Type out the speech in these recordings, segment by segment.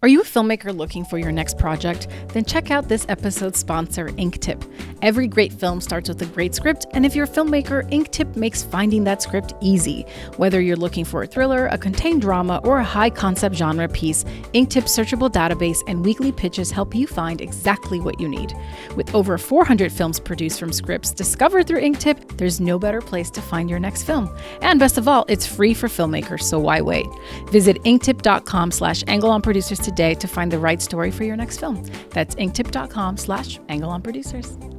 Are you a filmmaker looking for your next project? Then check out this episode's sponsor, Inktip. Every great film starts with a great script, and if you're a filmmaker, Inktip makes finding that script easy. Whether you're looking for a thriller, a contained drama, or a high-concept genre piece, Inktip's searchable database and weekly pitches help you find exactly what you need. With over 400 films produced from scripts discovered through Inktip, there's no better place to find your next film. And best of all, it's free for filmmakers, so why wait? Visit inktip.com/AngleOnProducers today to find the right story for your next film. That's inktip.com/AngleOnProducers.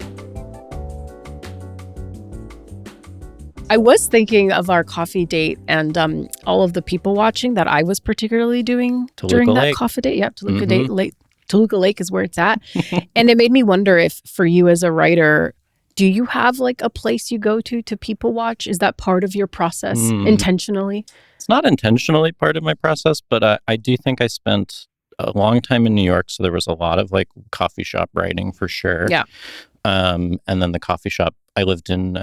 I was thinking of our coffee date and all of the people watching that I was particularly doing during that coffee date. Yeah, Toluca Lake is where it's at. And it made me wonder if for you as a writer, do you have like a place you go to people watch? Is that part of your process intentionally? It's not intentionally part of my process, but I do think I spent a long time in New York, so there was a lot of like coffee shop writing for sure. Yeah. And then the coffee shop I lived in,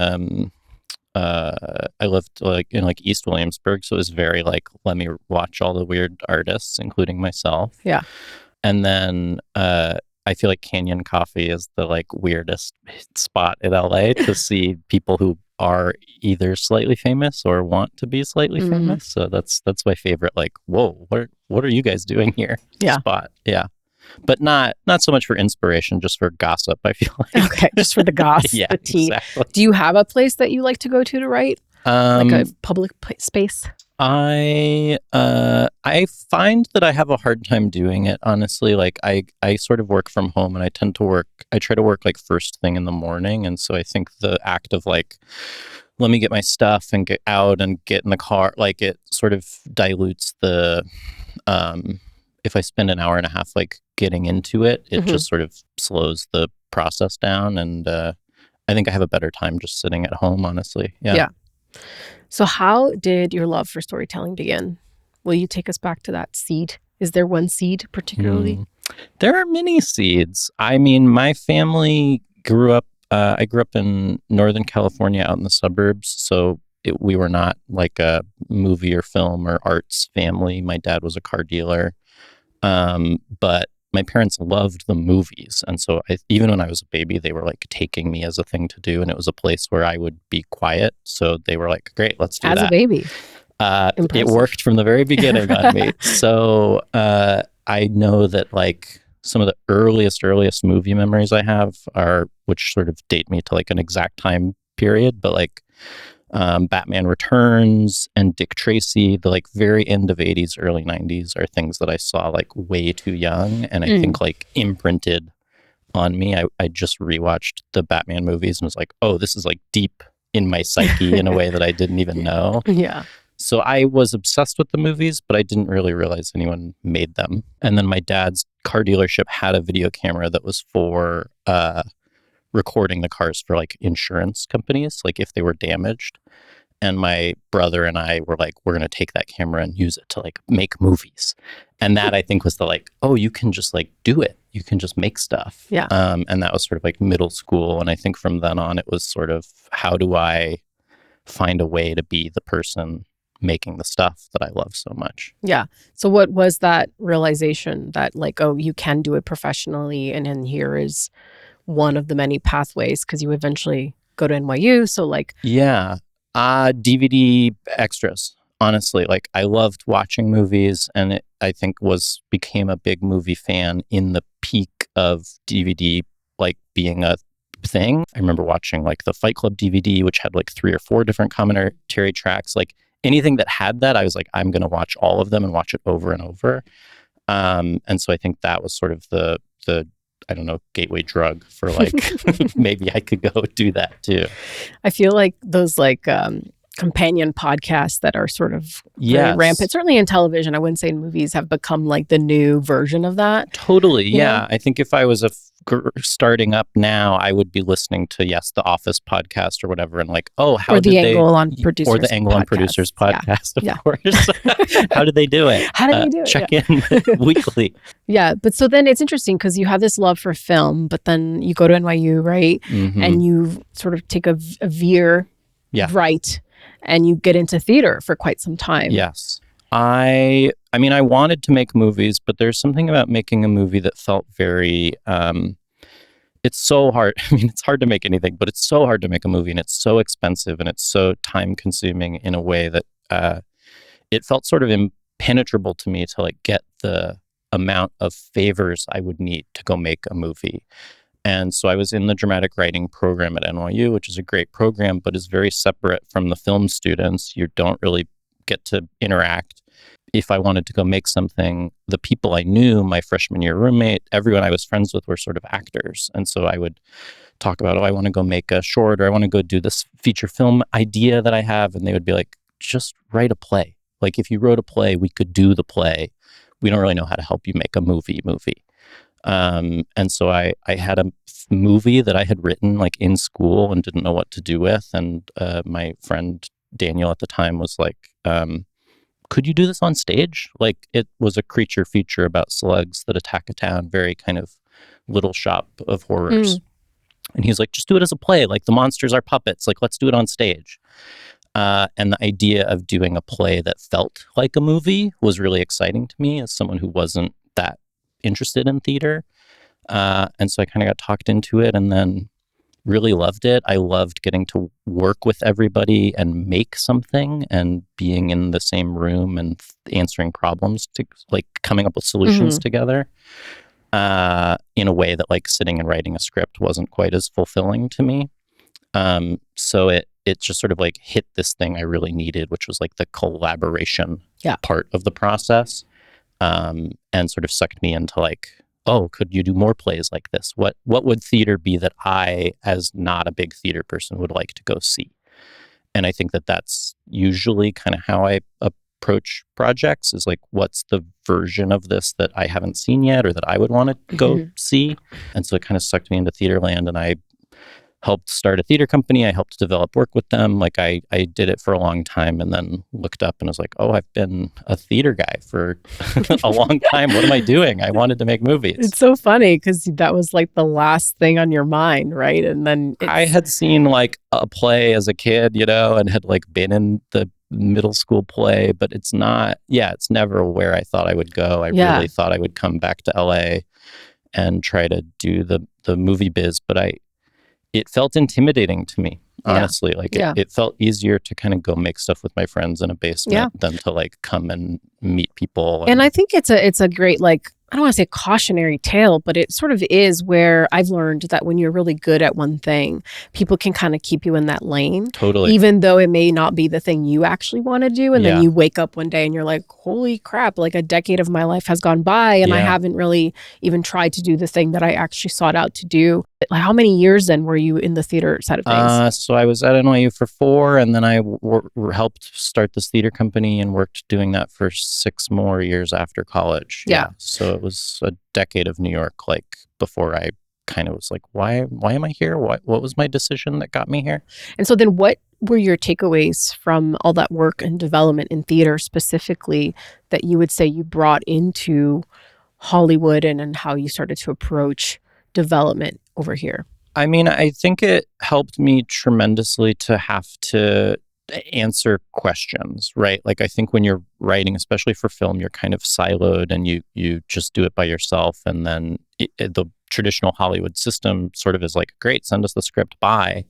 like in like East Williamsburg, so it was very like let me watch all the weird artists, including myself. Yeah. And then I feel like Canyon Coffee is the like weirdest spot in LA to see people who are either slightly famous or want to be slightly famous. So that's my favorite. Like, whoa, what are you guys doing here? Yeah. Spot. Yeah. But not so much for inspiration, just for gossip, I feel like. Okay, just for the gossip, yeah, the tea. Exactly. Do you have a place that you like to go to write? Like a public space? I find that I have a hard time doing it, honestly. Like I sort of work from home, and I try to work like first thing in the morning. And so I think the act of like, let me get my stuff and get out and get in the car, like it sort of dilutes the, if I spend an hour and a half like getting into it, it just sort of slows the process down. And I think I have a better time just sitting at home, honestly. Yeah. So how did your love for storytelling begin? Will you take us back to that seed? Is there one seed particularly? There are many seeds. I mean, my family grew up, I grew up in Northern California out in the suburbs. So we were not like a movie or film or arts family. My dad was a car dealer. But my parents loved the movies. And so even when I was a baby, they were like taking me as a thing to do. And it was a place where I would be quiet. So they were like, great, let's do that. As a baby. It worked from the very beginning on me. So I know that like some of the earliest movie memories I have which sort of date me to like an exact time period, but like Batman Returns and Dick Tracy, the like very end of 80s, early 90s are things that I saw like way too young, and I think like imprinted on me. I just rewatched the Batman movies and was like, oh, this is like deep in my psyche in a way that I didn't even know. Yeah. So I was obsessed with the movies, but I didn't really realize anyone made them. And then my dad's car dealership had a video camera that was for recording the cars for like insurance companies, like if they were damaged. And my brother and I were like, we're going to take that camera and use it to like make movies. And that I think was the like, oh, you can just like do it. You can just make stuff. Yeah. And that was sort of like middle school. And I think from then on, it was sort of, how do I find a way to be the person making the stuff that I love so much? Yeah. So what was that realization that like, oh, you can do it professionally, and then here is one of the many pathways, because you eventually go to NYU. So like, yeah, DVD extras. Honestly, like I loved watching movies, and it, I think became a big movie fan in the peak of DVD like being a thing. I remember watching like the Fight Club DVD, which had like 3 or 4 different commentary tracks. Like anything that had that, I was like, I'm going to watch all of them and watch it over and over. And so I think that was sort of the I don't know, gateway drug for like, maybe I could go do that too. I feel like those like companion podcasts that are sort of really rampant, certainly in television, I wouldn't say in movies, have become like the new version of that. Totally. Yeah. I think if I was starting up now, I would be listening to, the Office podcast or whatever. And like, oh, how did they... Or the Angle on Producers podcast, of course. How did they do it? How did they do it? Check in weekly. Yeah. But so then it's interesting because you have this love for film, but then you go to NYU, right? Mm-hmm. And you sort of take a veer right, and you get into theater for quite some time. Yes. I mean, I wanted to make movies, but there's something about making a movie that felt very, it's so hard. I mean, it's hard to make anything, but it's so hard to make a movie, and it's so expensive, and it's so time consuming in a way that it felt sort of impenetrable to me to like get the amount of favors I would need to go make a movie. And so I was in the dramatic writing program at NYU, which is a great program, but is very separate from the film students. You don't really get to interact. If I wanted to go make something, the people I knew, my freshman year roommate, everyone I was friends with were sort of actors. And so I would talk about, oh, I want to go make a short, or I want to go do this feature film idea that I have. And they would be like, just write a play. Like if you wrote a play, we could do the play. We don't really know how to help you make a movie. And so I had a movie that I had written like in school and didn't know what to do with. And my friend Daniel at the time was like, could you do this on stage? Like it was a creature feature about slugs that attack a town, very kind of Little Shop of Horrors. And he's like, just do it as a play. Like the monsters are puppets. Like, let's do it on stage. And the idea of doing a play that felt like a movie was really exciting to me as someone who wasn't that interested in theater. And so I kind of got talked into it and then really loved it. I loved getting to work with everybody and make something and being in the same room and answering problems, to like coming up with solutions together in a way that like sitting and writing a script wasn't quite as fulfilling to me. So it just sort of like hit this thing I really needed, which was like the collaboration part of the process, and sort of sucked me into like, oh, could you do more plays like this? What would theater be that I, as not a big theater person, would like to go see? And I think that that's usually kind of how I approach projects, is like, what's the version of this that I haven't seen yet or that I would want to go see? And so it kind of sucked me into Theaterland, and I helped start a theater company. I helped develop work with them. Like I did it for a long time and then looked up and was like, oh, I've been a theater guy for a long time. What am I doing? I wanted to make movies. It's so funny because that was like the last thing on your mind, right? And then I had seen like a play as a kid, and had like been in the middle school play, but it's not, it's never where I thought I would go. I really thought I would come back to LA and try to do the movie biz, but it felt intimidating to me, honestly. It felt easier to kind of go make stuff with my friends in a basement than to like come and meet people. And I think it's a great, like, I don't want to say cautionary tale, but it sort of is, where I've learned that when you're really good at one thing, people can kind of keep you in that lane. Totally. Even though it may not be the thing you actually want to do. And then you wake up one day and you're like, holy crap, like a decade of my life has gone by and I haven't really even tried to do the thing that I actually sought out to do. Like, how many years then were you in the theater side of things? So I was at NYU for 4, and then I helped start this theater company and worked doing that for 6 more years after college. So it was a decade of New York, like, before I kind of was like, why am I here? What was my decision that got me here? And so then what were your takeaways from all that work and development in theater specifically that you would say you brought into Hollywood, and how you started to approach development over here? I mean, I think it helped me tremendously to have to answer questions, right? Like, I think when you're writing, especially for film, you're kind of siloed and you just do it by yourself. And then the traditional Hollywood system sort of is like, great, send us the script, bye.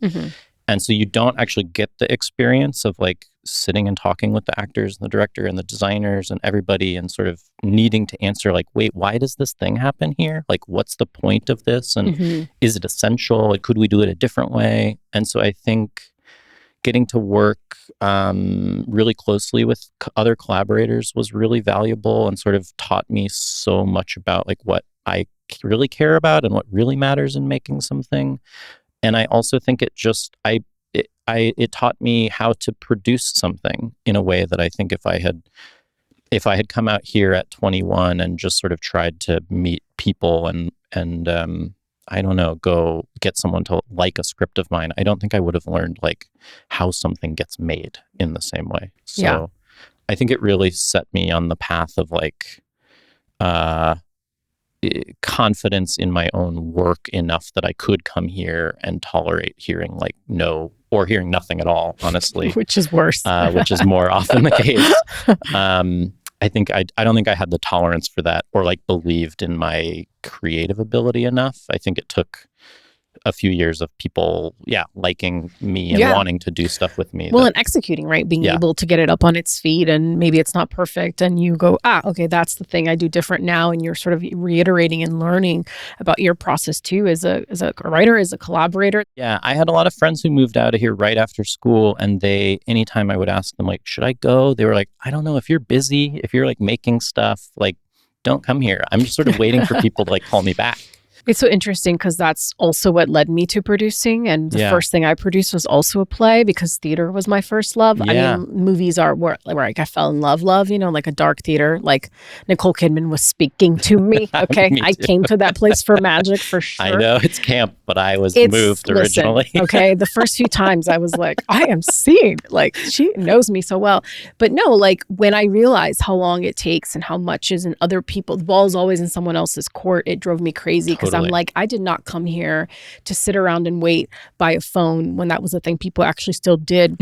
And so you don't actually get the experience of like sitting and talking with the actors and the director and the designers and everybody, and sort of needing to answer like, wait, why does this thing happen here? Like, what's the point of this? And is it essential? Like, could we do it a different way? And so I think getting to work really closely with other collaborators was really valuable, and sort of taught me so much about like what I really care about and what really matters in making something. And I also think it just, it taught me how to produce something in a way that I think if I had come out here at 21 and just sort of tried to meet people and I don't know, go get someone to like a script of mine, I don't think I would have learned like how something gets made in the same way. So I think it really set me on the path of like confidence in my own work enough that I could come here and tolerate hearing like no or hearing nothing at all, honestly. Which is worse. Which is more often the case. I think I don't think I had the tolerance for that, or like believed in my creative ability enough. I think it took a few years of people, liking me and wanting to do stuff with me. Well, and executing, right? Being able to get it up on its feet, and maybe it's not perfect, and you go, okay, that's the thing I do different now, and you're sort of reiterating and learning about your process too, as a writer, as a collaborator. Yeah, I had a lot of friends who moved out of here right after school, and anytime I would ask them, like, should I go? They were like, I don't know, if you're busy, if you're like making stuff, like, don't come here. I'm just sort of waiting for people to like call me back. It's so interesting because that's also what led me to producing. And the first thing I produced was also a play, because theater was my first love. Yeah. I mean, movies are where like I fell in love, like a dark theater. Like Nicole Kidman was speaking to me. Okay. Me I came to that place for magic, for sure. I know it's camp, but I was moved originally. Okay. The first few times I was like, I am seeing, like, she knows me so well. But no, like when I realized how long it takes and how much is in other people, the ball's always in someone else's court, it drove me crazy, because I'm like, I did not come here to sit around and wait by a phone, when that was a thing people actually still did,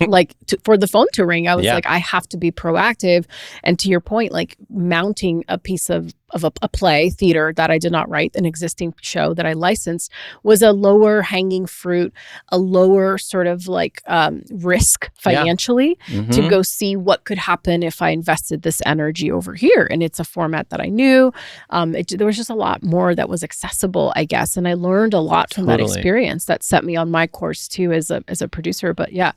like for the phone to ring. I was like, I have to be proactive. And to your point, like mounting a piece of a play, theater that I did not write, an existing show that I licensed, was a lower hanging fruit, a lower sort of like risk financially to go see what could happen if I invested this energy over here. And it's a format that I knew. There was just a lot more that was accessible, I guess. And I learned a lot from that experience that set me on my course too as a producer. But yeah.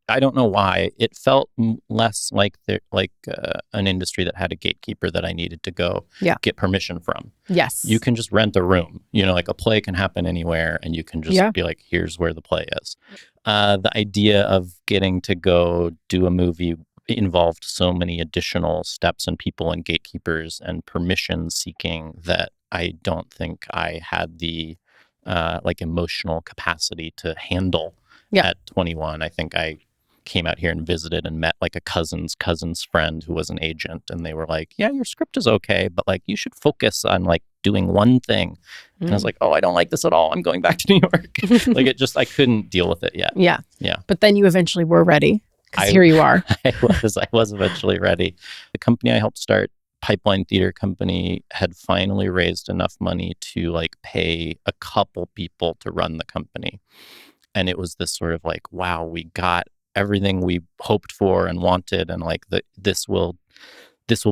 I don't know why it felt less like an industry that had a gatekeeper that I needed to go get permission from. Yes. You can just rent a room, like a play can happen anywhere, and you can just be like, here's where the play is. The idea of getting to go do a movie involved so many additional steps and people and gatekeepers and permission seeking that I don't think I had the emotional capacity to handle at 21. I think I came out here and visited and met like a cousin's friend who was an agent, and they were like, yeah, your script is okay, but like you should focus on like doing one thing. And I was like, I don't like this at all, I'm going back to New York. Like I couldn't deal with it yet. Yeah But then you eventually were ready, because here you are. I was eventually ready. The company I helped start, Pipeline Theater Company, had finally raised enough money to like pay a couple people to run the company. And it was this sort of like, wow, we got everything we hoped for and wanted, and like this will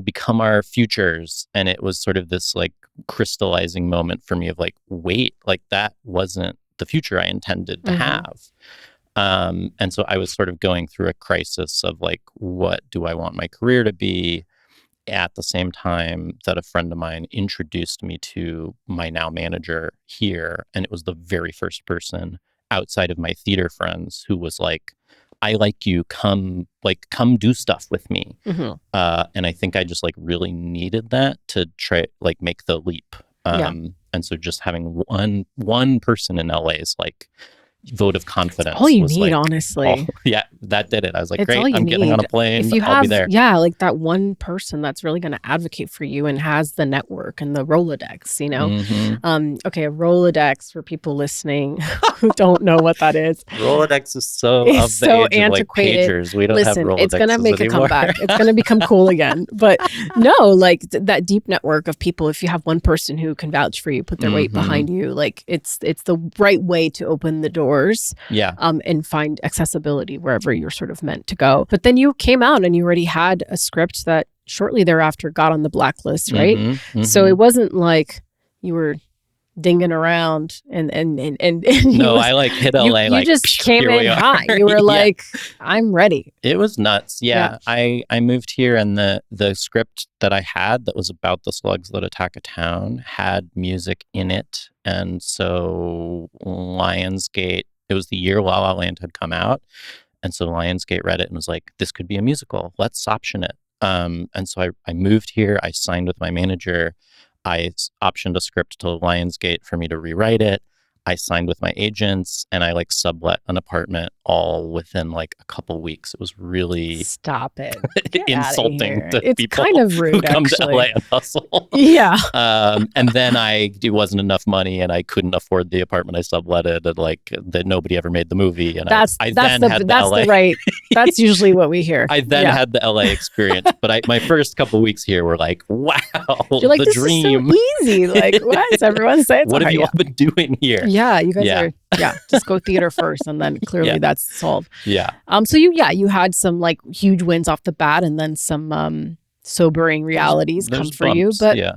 become our futures. And it was sort of this like crystallizing moment for me of like, wait, like that wasn't the future I intended to have. And so I was sort of going through a crisis of like, what do I want my career to be? At the same time that a friend of mine introduced me to my now manager here, and it was the very first person outside of my theater friends who was like, I like you, come do stuff with me. And I think I just like really needed that to try like make the leap. And so just having one person in LA is like vote of confidence. It's all you need, like, honestly. That did it. I was like, it's great, I'm getting on a plane. If you I'll be there. Yeah, like that one person that's really going to advocate for you and has the network and the Rolodex, Okay, a Rolodex, for people listening who don't know what that is. Rolodex is so antiquated. Of like pagers. We don't have Rolodexes it's going to make anymore. a comeback. It's going to become cool again. But no, like that deep network of people, if you have one person who can vouch for you, put their weight behind you, like it's the right way to open the doors. And find accessibility wherever you're sort of meant to go. But then you came out and you already had a script that shortly thereafter got on the blacklist, right? So it wasn't like you were dinging around and no, I like hit LA. You just came in high. You were like, I'm ready. It was nuts. Yeah. I moved here, and the script that I had that was about the slugs that attack a town had music in it. And so Lionsgate, it was the year La La Land had come out. And so Lionsgate read it and was like, this could be a musical. Let's option it. And so I moved here. I signed with my manager. I optioned a script to Lionsgate for me to rewrite it. I signed with my agents, and I like sublet an apartment all within like a couple weeks. It was really Stop it. insulting to it's people kind of rude, who come actually. to LA and hustle. Yeah. And then it wasn't enough money, and I couldn't afford the apartment I subletted, and like that nobody ever made the movie. And that's the right. That's usually what we hear. I then had the LA experience, but my first couple weeks here were like, wow, you're like, the this dream. is so easy. Like, what is everyone saying? What have you all been doing here? Yeah, you guys are. Yeah, just go theater first, and then clearly that's solved. Yeah. So you had some like huge wins off the bat, and then some sobering realities There's come for bumps, you. But yeah.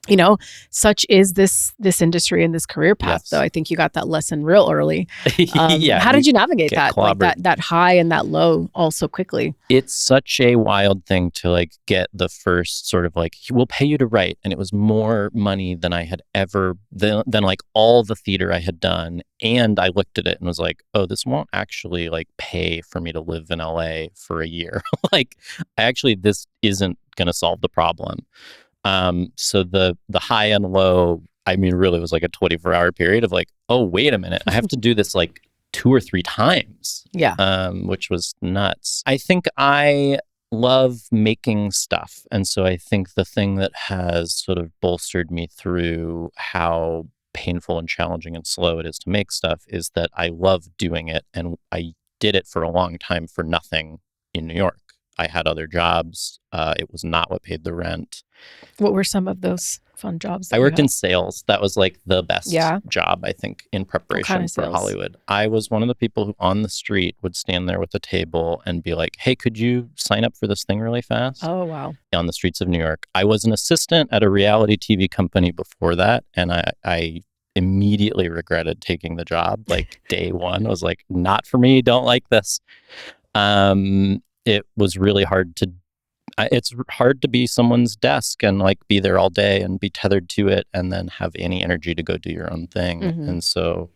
you know, such is this industry and this career path. Yes. Though I think you got that lesson real early. Yeah. How did you navigate that, like clobbered. that high and that low, all so quickly? It's such a wild thing to like get the first sort of like, we'll pay you to write, and it was more money than I had ever than like all the theater I had done. And I looked at it and was like, oh, this won't actually like pay for me to live in LA for a year. Like, this isn't going to solve the problem. So the high and low, I mean, really was like a 24-hour period of like, oh, wait a minute, I have to do this like 2 or 3 times. Yeah. Which was nuts. I think I love making stuff. And so I think the thing that has sort of bolstered me through how painful and challenging and slow it is to make stuff is that I love doing it. And I did it for a long time for nothing in New York. I had other jobs. It was not what paid the rent. What were some of those fun jobs? I worked in sales. That was like the best job, I think, in preparation for Hollywood. I was one of the people who on the street would stand there with a table and be like, hey, could you sign up for this thing really fast? Oh, wow. On the streets of New York. I was an assistant at a reality TV company before that. And I immediately regretted taking the job. Like day one, I was like, not for me. Don't like this. It was really hard to it's hard to be someone's desk and like be there all day and be tethered to it and then have any energy to go do your own thing. Mm-hmm. And so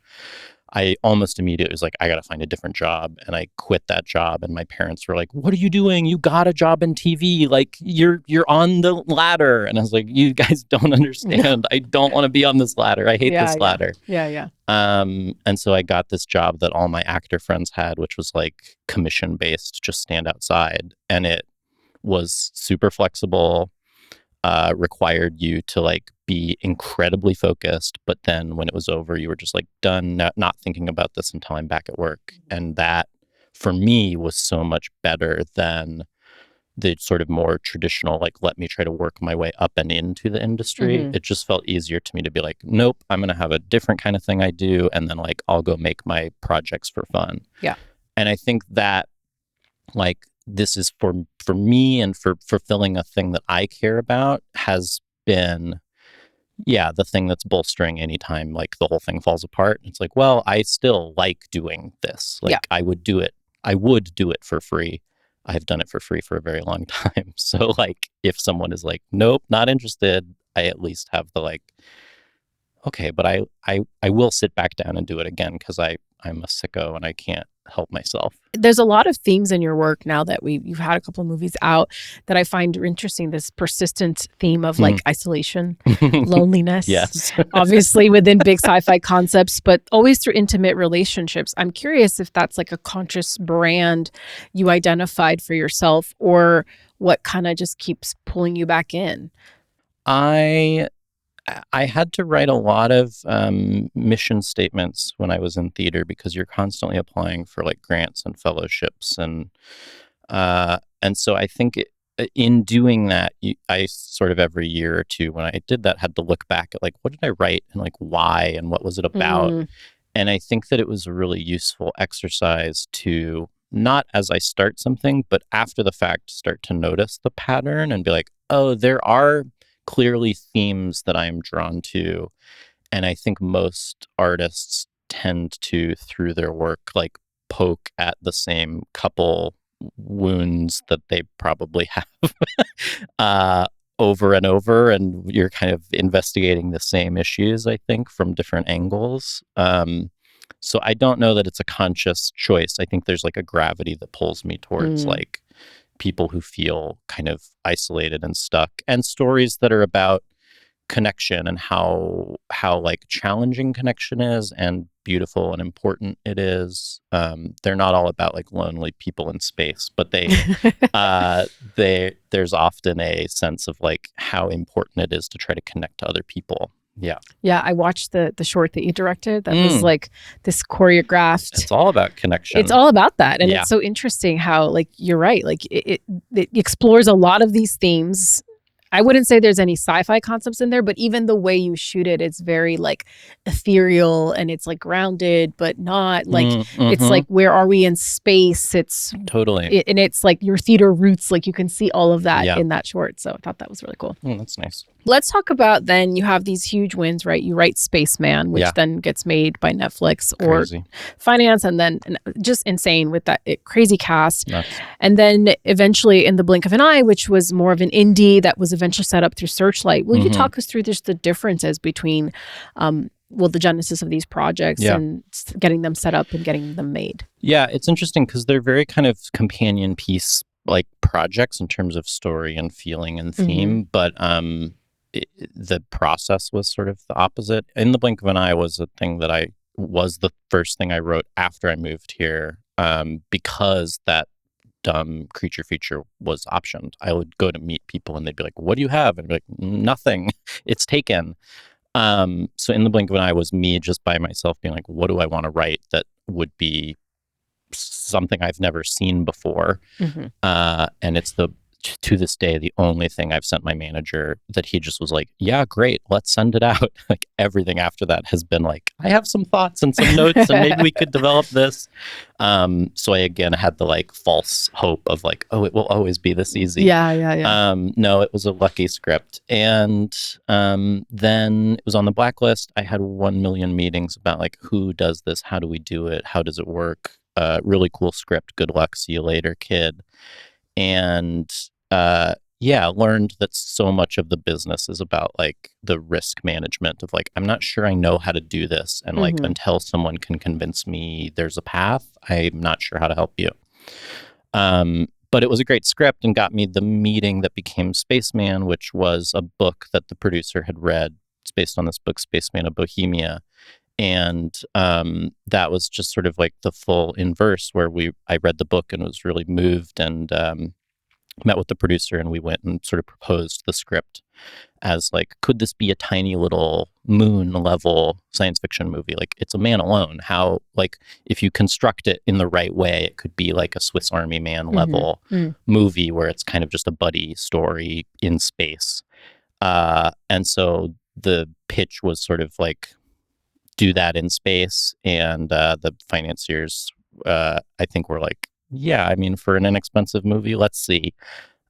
I almost immediately was like, I got to find a different job. And I quit that job. And my parents were like, what are you doing? You got a job in TV. Like you're on the ladder. And I was like, you guys don't understand. I don't want to be on this ladder. I hate this ladder. Yeah. And so I got this job that all my actor friends had, which was like commission based, just stand outside. And it was super flexible, required you to like be incredibly focused. But then when it was over, you were just like done, not thinking about this until I'm back at work. And that for me was so much better than the sort of more traditional, like, let me try to work my way up and into the industry. Mm-hmm. It just felt easier to me to be like, nope, I'm going to have a different kind of thing I do. And then like, I'll go make my projects for fun. Yeah. And I think that like, this is for me and for fulfilling a thing that I care about has been, the thing that's bolstering anytime like the whole thing falls apart. It's like, well, I still like doing this. Like I would do it for free. I've done it for free for a very long time. So like if someone is like, nope, not interested, I at least have the like, okay, but I will sit back down and do it again because I'm a sicko and I can't help myself. There's a lot of themes in your work now that you've had a couple of movies out that I find interesting. This persistent theme of like isolation, loneliness. Yes. Obviously within big sci-fi concepts, but always through intimate relationships. I'm curious if that's like a conscious brand you identified for yourself or what kind of just keeps pulling you back in. I had to write a lot of mission statements when I was in theater because you're constantly applying for like grants and fellowships. And so I think in doing that, I sort of every year or two when I did that had to look back at like, what did I write and like why and what was it about? And I think that it was a really useful exercise to not as I start something, but after the fact, start to notice the pattern and be like, oh, there are clearly themes that I'm drawn to. And I think most artists tend to, through their work, like poke at the same couple wounds that they probably have over and over. And you're kind of investigating the same issues, I think, from different angles. So I don't know that it's a conscious choice. I think there's like a gravity that pulls me towards like people who feel kind of isolated and stuck, and stories that are about connection and how like challenging connection is and beautiful and important it is. They're not all about like lonely people in space, but there's often a sense of like how important it is to try to connect to other people. Yeah. Yeah, I watched the short that you directed that was like this choreographed. It's all about connection. It's all about that. And it's so interesting how, like, you're right. Like it explores a lot of these themes. I wouldn't say there's any sci-fi concepts in there, but even the way you shoot it, it's very like ethereal and it's like grounded, but not like it's like, where are we in space? It's totally. And it's like your theater roots. Like you can see all of that in that short. So I thought that was really cool. That's nice. Let's talk about then, you have these huge wins, right? You write Spaceman, which then gets made by Netflix or Finance, and then just insane with that crazy cast. Nuts. And then eventually In the Blink of an Eye, which was more of an indie that was eventually set up through Searchlight. Will you talk us through just the differences between, the genesis of these projects and getting them set up and getting them made? Yeah, it's interesting because they're very kind of companion piece like projects in terms of story and feeling and theme, but the process was sort of the opposite. In the Blink of an Eye was a thing that was the first thing I wrote after I moved here, because that dumb creature feature was optioned. I would go to meet people and they'd be like, "What do you have?" And I'd be like, "Nothing, it's taken." So In the Blink of an Eye was me just by myself being like, what do I want to write that would be something I've never seen before? And it's to this day, the only thing I've sent my manager that he just was like, yeah, great, let's send it out. Like everything after that has been like, I have some thoughts and some notes and maybe we could develop this. So I again had the like false hope of like, oh, it will always be this easy. Yeah. No, it was a lucky script. And then it was on the blacklist. I had 1 million meetings about like, who does this? How do we do it? How does it work? Really cool script. Good luck. See you later, kid. And learned that so much of the business is about like the risk management of like, I'm not sure I know how to do this. And like, until someone can convince me there's a path, I'm not sure how to help you. But it was a great script and got me the meeting that became Spaceman, which was a book that the producer had read. It's based on this book, Spaceman of Bohemia. And that was just sort of like the full inverse where I read the book and was really moved and met with the producer, and we went and sort of proposed the script as like, could this be a tiny little moon level science fiction movie? Like it's a man alone. How, like, if you construct it in the right way, it could be like a Swiss Army Man level movie where it's kind of just a buddy story in space. And so the pitch was sort of like, do that in space. And the financiers, I think, were like, yeah, I mean, for an inexpensive movie, let's see.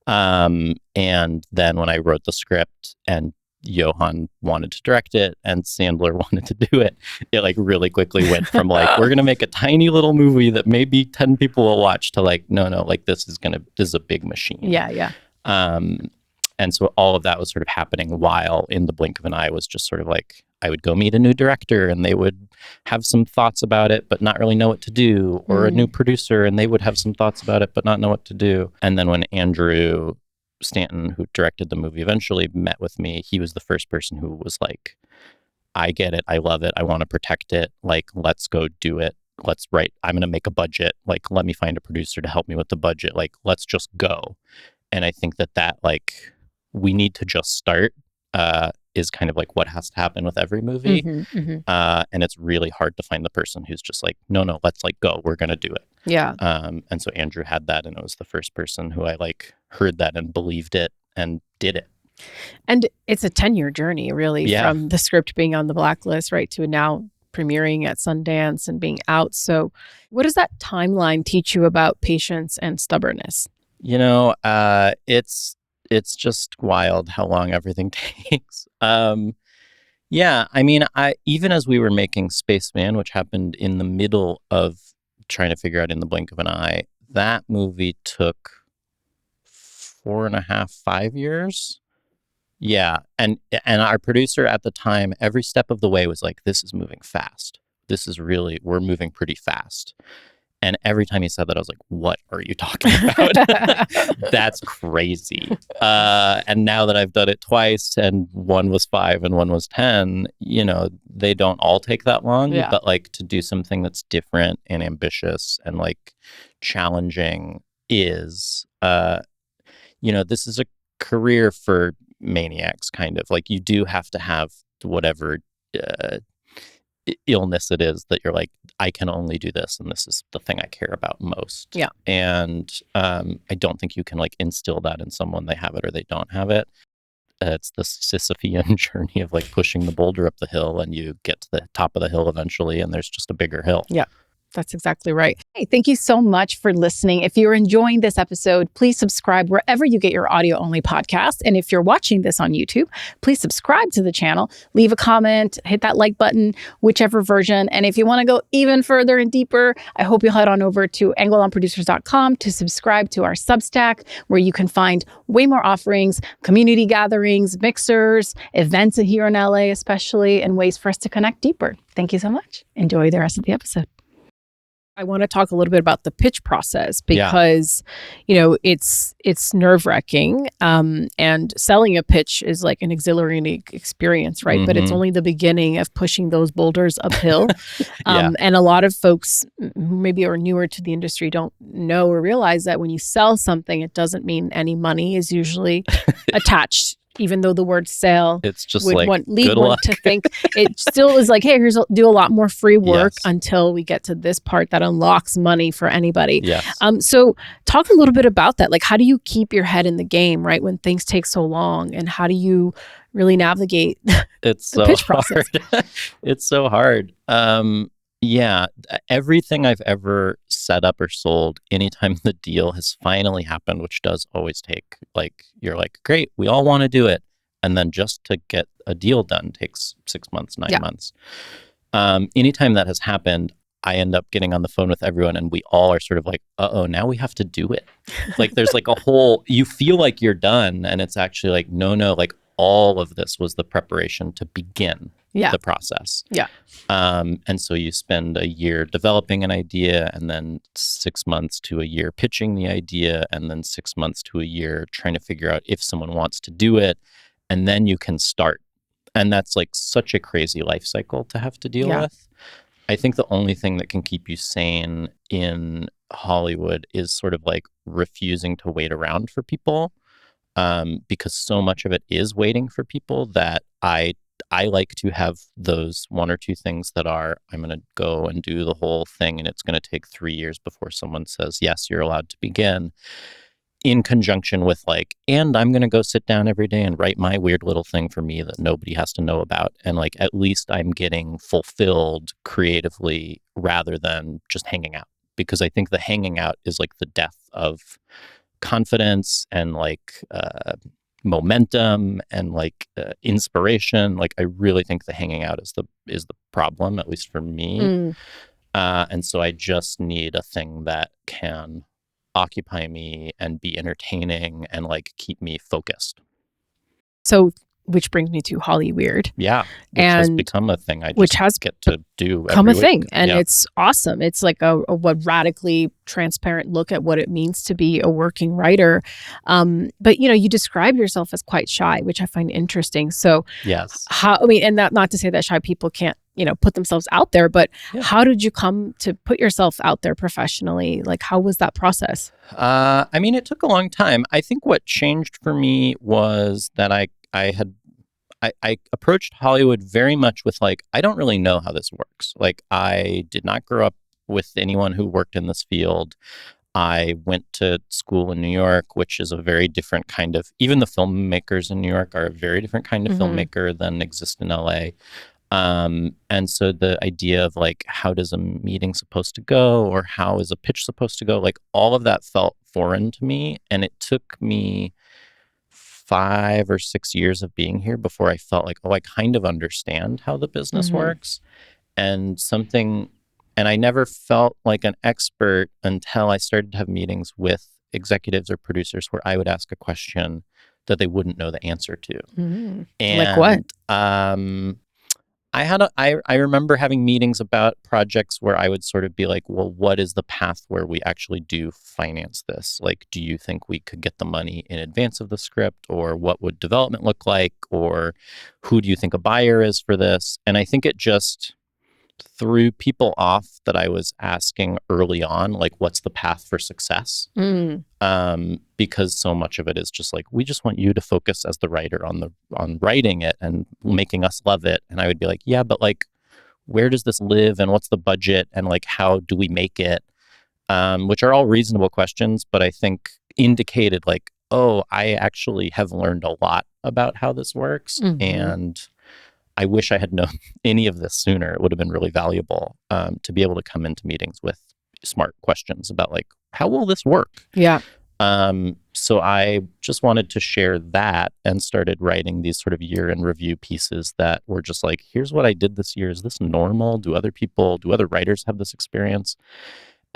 And then when I wrote the script and Johan wanted to direct it and Sandler wanted to do it, it like really quickly went from like, we're going to make a tiny little movie that maybe 10 people will watch to like, no, like this is a big machine. Yeah. And so all of that was sort of happening while In the Blink of an Eye was just sort of like, I would go meet a new director and they would have some thoughts about it, but not really know what to do, or a new producer and they would have some thoughts about it, but not know what to do. And then when Andrew Stanton, who directed the movie, eventually met with me, he was the first person who was like, I get it. I love it. I want to protect it. Like, let's go do it. Let's write. I'm going to make a budget. Like, let me find a producer to help me with the budget. Like, let's just go. And I think that like, we need to just start is kind of like what has to happen with every movie. And it's really hard to find the person who's just like, no, let's like go. We're going to do it. Yeah. And so Andrew had that, and it was the first person who I like heard that and believed it and did it. And it's a 10-year journey, really, from the script being on the blacklist, right, to now premiering at Sundance and being out. So what does that timeline teach you about patience and stubbornness? You know, it's just wild how long everything takes. Yeah, I mean, even as we were making Spaceman, which happened in the middle of trying to figure out In the Blink of an Eye, that movie took 4.5, 5 years. Yeah, and our producer at the time, every step of the way was like, this is moving fast. We're moving pretty fast. And every time he said that, I was like, what are you talking about? That's crazy. And now that I've done it twice and one was 5 and one was 10, they don't all take that long. Yeah. But like to do something that's different and ambitious and like challenging is, this is a career for maniacs, kind of. Like you do have to have whatever illness it is that you're like, I can only do this, and this is the thing I care about most. Yeah. And I don't think you can like instill that in someone. They have it or they don't have it. It's the Sisyphean journey of like pushing the boulder up the hill, and you get to the top of the hill eventually, and there's just a bigger hill. Yeah. That's exactly right. Hey, thank you so much for listening. If you're enjoying this episode, please subscribe wherever you get your audio-only podcast. And if you're watching this on YouTube, please subscribe to the channel, leave a comment, hit that like button, whichever version. And if you want to go even further and deeper, I hope you'll head on over to angleonproducers.com to subscribe to our Substack, where you can find way more offerings, community gatherings, mixers, events here in LA especially, and ways for us to connect deeper. Thank you so much. Enjoy the rest of the episode. I want to talk a little bit about the pitch process because, it's nerve-wracking. And selling a pitch is like an exhilarating experience, right? Mm-hmm. But it's only the beginning of pushing those boulders uphill. And a lot of folks who maybe are newer to the industry don't know or realize that when you sell something, it doesn't mean any money is usually attached. Even though the word sale it's just would like, lead one to think, it still is like, hey, do a lot more free work until we get to this part that unlocks money for anybody. Yes. So talk a little bit about that. Like, how do you keep your head in the game, right, when things take so long? And how do you really navigate the pitch process? It's so hard. Everything I've ever set up or sold, anytime the deal has finally happened, which does always take, like, you're like, great, we all want to do it. And then just to get a deal done takes 6 months, 9 months. Anytime that has happened, I end up getting on the phone with everyone and we all are sort of like, now we have to do it. Like there's like a whole, you feel like you're done and it's actually like, no, like all of this was the preparation to begin the process. Yeah. And so you spend a year developing an idea and then 6 months to a year pitching the idea and then 6 months to a year trying to figure out if someone wants to do it. And then you can start. And that's like such a crazy life cycle to have to deal with. I think the only thing that can keep you sane in Hollywood is sort of like refusing to wait around for people. Because so much of it is waiting for people that I like to have those 1 or 2 things that are, I'm going to go and do the whole thing and it's going to take 3 years before someone says, yes, you're allowed to begin, in conjunction with like, and I'm going to go sit down every day and write my weird little thing for me that nobody has to know about. And like, at least I'm getting fulfilled creatively rather than just hanging out. Because I think the hanging out is like the death of confidence and like momentum and like inspiration. Like I really think the hanging out is the problem, at least for me. And so I just need a thing that can occupy me and be entertaining and like keep me focused. So, which brings me to Hollyweird. Yeah, which has become a thing I just get to do become every a thing. week. And it's awesome. It's like a radically transparent look at what it means to be a working writer. But you describe yourself as quite shy, which I find interesting. So yes, and that, not to say that shy people can't put themselves out there, but how did you come to put yourself out there professionally? Like, how was that process? It took a long time. I think what changed for me was that I approached Hollywood very much with like, I don't really know how this works. Like, I did not grow up with anyone who worked in this field. I went to school in New York, which is a very different kind of, even the filmmakers in New York are a very different kind of filmmaker than exist in LA. And so the idea of like, how does a meeting supposed to go, or how is a pitch supposed to go? Like, all of that felt foreign to me. And it took me 5 or 6 years of being here before I felt like, I kind of understand how the business works. And I never felt like an expert until I started to have meetings with executives or producers where I would ask a question that they wouldn't know the answer to. And, like what? I remember having meetings about projects where I would sort of be like, well, what is the path where we actually do finance this? Like, do you think we could get the money in advance of the script, or what would development look like, or who do you think a buyer is for this? And I think it just threw people off that I was asking early on, like, what's the path for success? Because so much of it is just like, we just want you to focus as the writer on writing it and making us love it. And I would be like, yeah, but like, where does this live, and what's the budget, and like, how do we make it? Which are all reasonable questions, but I think indicated like, oh, I actually have learned a lot about how this works. And I wish I had known any of this sooner. It would have been really valuable to be able to come into meetings with smart questions about like, how will this work? Yeah. So I just wanted to share that, and started writing these sort of year in review pieces that were just like, here's what I did this year. Is this normal? Do other writers have this experience?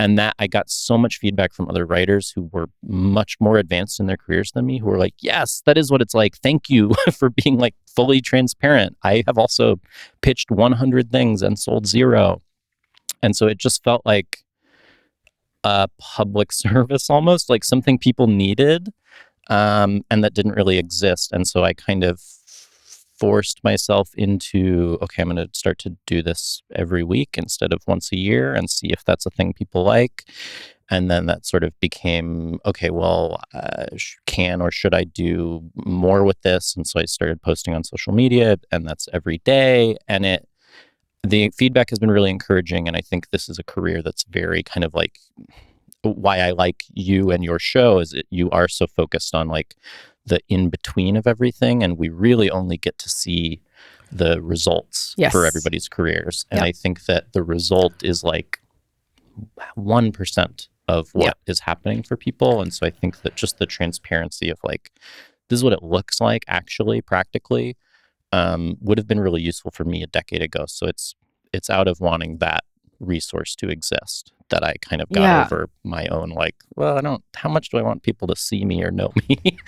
And that I got so much feedback from other writers who were much more advanced in their careers than me, who were like, yes, that is what it's like. Thank you for being like fully transparent. I have also pitched 100 things and sold 0. And so it just felt like a public service, almost like something people needed, and that didn't really exist. And so I kind of forced myself into, okay, I'm going to start to do this every week instead of once a year, and see if that's a thing people like. And then that sort of became, okay, well, can or should I do more with this? And so I started posting on social media, and that's every day. And the feedback has been really encouraging. And I think this is a career that's very kind of like, why I like you and your show is that you are so focused on like the in between of everything, and we really only get to see the results for everybody's careers. And I think that the result is like 1% of what is happening for people. And so I think that just the transparency of like, this is what it looks like actually practically, would have been really useful for me a decade ago. So it's out of wanting that resource to exist that I kind of got over my own, like, well, how much do I want people to see me or know me?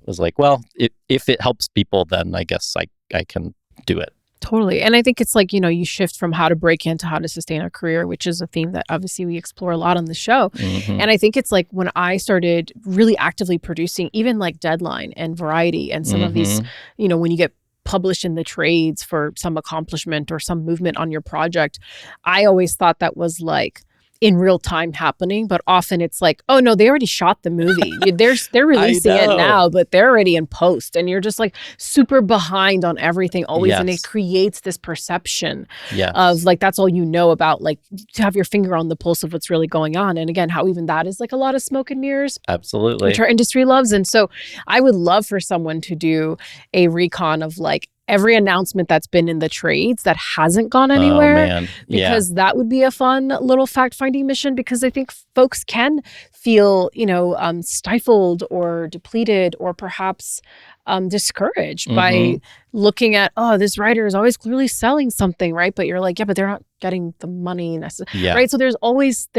Was like, well, if it helps people, then I guess I can do it. Totally. And I think it's like, you shift from how to break into how to sustain a career, which is a theme that obviously we explore a lot on the show. And I think it's like when I started really actively producing, even like Deadline and Variety and some of these, when you get published in the trades for some accomplishment or some movement on your project, I always thought that was like in real time happening, but often it's like, oh no, they already shot the movie. They're releasing it now, but they're already in post, and you're just like super behind on everything always, and it creates this perception of like that's all you know about, like to have your finger on the pulse of what's really going on. And again, how even that is like a lot of smoke and mirrors, absolutely, which our industry loves. And so I would love for someone to do a recon of like every announcement that's been in the trades that hasn't gone anywhere, because that would be a fun little fact-finding mission, because I think folks can feel, stifled or depleted or perhaps discouraged by looking at, oh, this writer is always clearly selling something, right? But you're like, yeah, but they're not getting the money necessarily, right? So there's always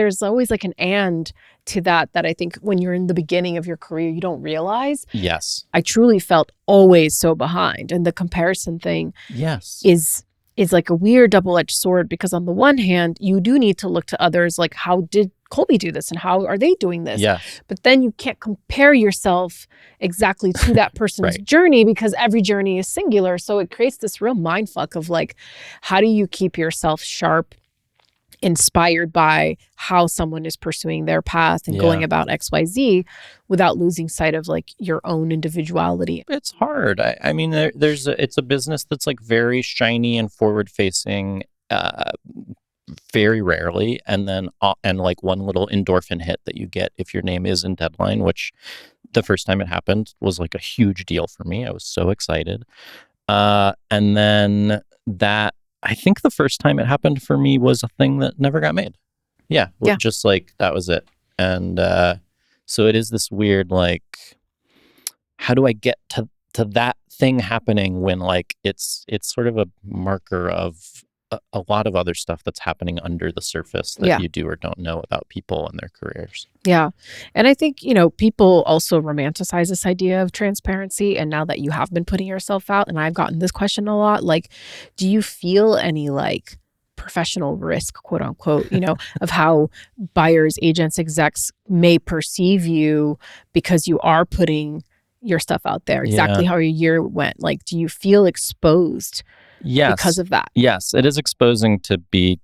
like an and to that I think when you're in the beginning of your career, you don't realize. Yes. I truly felt always so behind. And the comparison thing is like a weird double-edged sword, because on the one hand, you do need to look to others, like how did Colby do this and how are they doing this? But then you can't compare yourself exactly to that person's journey, because every journey is singular. So it creates this real mindfuck of like, how do you keep yourself sharp, inspired by how someone is pursuing their path and going about XYZ without losing sight of like your own individuality? It's hard. I mean, it's a business that's like very shiny and forward facing, very rarely, and then and like one little endorphin hit that you get if your name is in Deadline, which the first time it happened was like a huge deal for me. I was so excited. And then that, I think the first time it happened for me was a thing that never got made. Just like that was it. And so it is this weird, like, how do I get to that thing happening when like it's sort of a marker of a lot of other stuff that's happening under the surface that you do or don't know about people and their careers. Yeah. And I think, people also romanticize this idea of transparency. And now that you have been putting yourself out, and I've gotten this question a lot, like, do you feel any like professional risk, quote unquote, of how buyers, agents, execs may perceive you because you are putting your stuff out there, exactly how your year went? Like, do you feel exposed because of that? Yes, it is exposing to be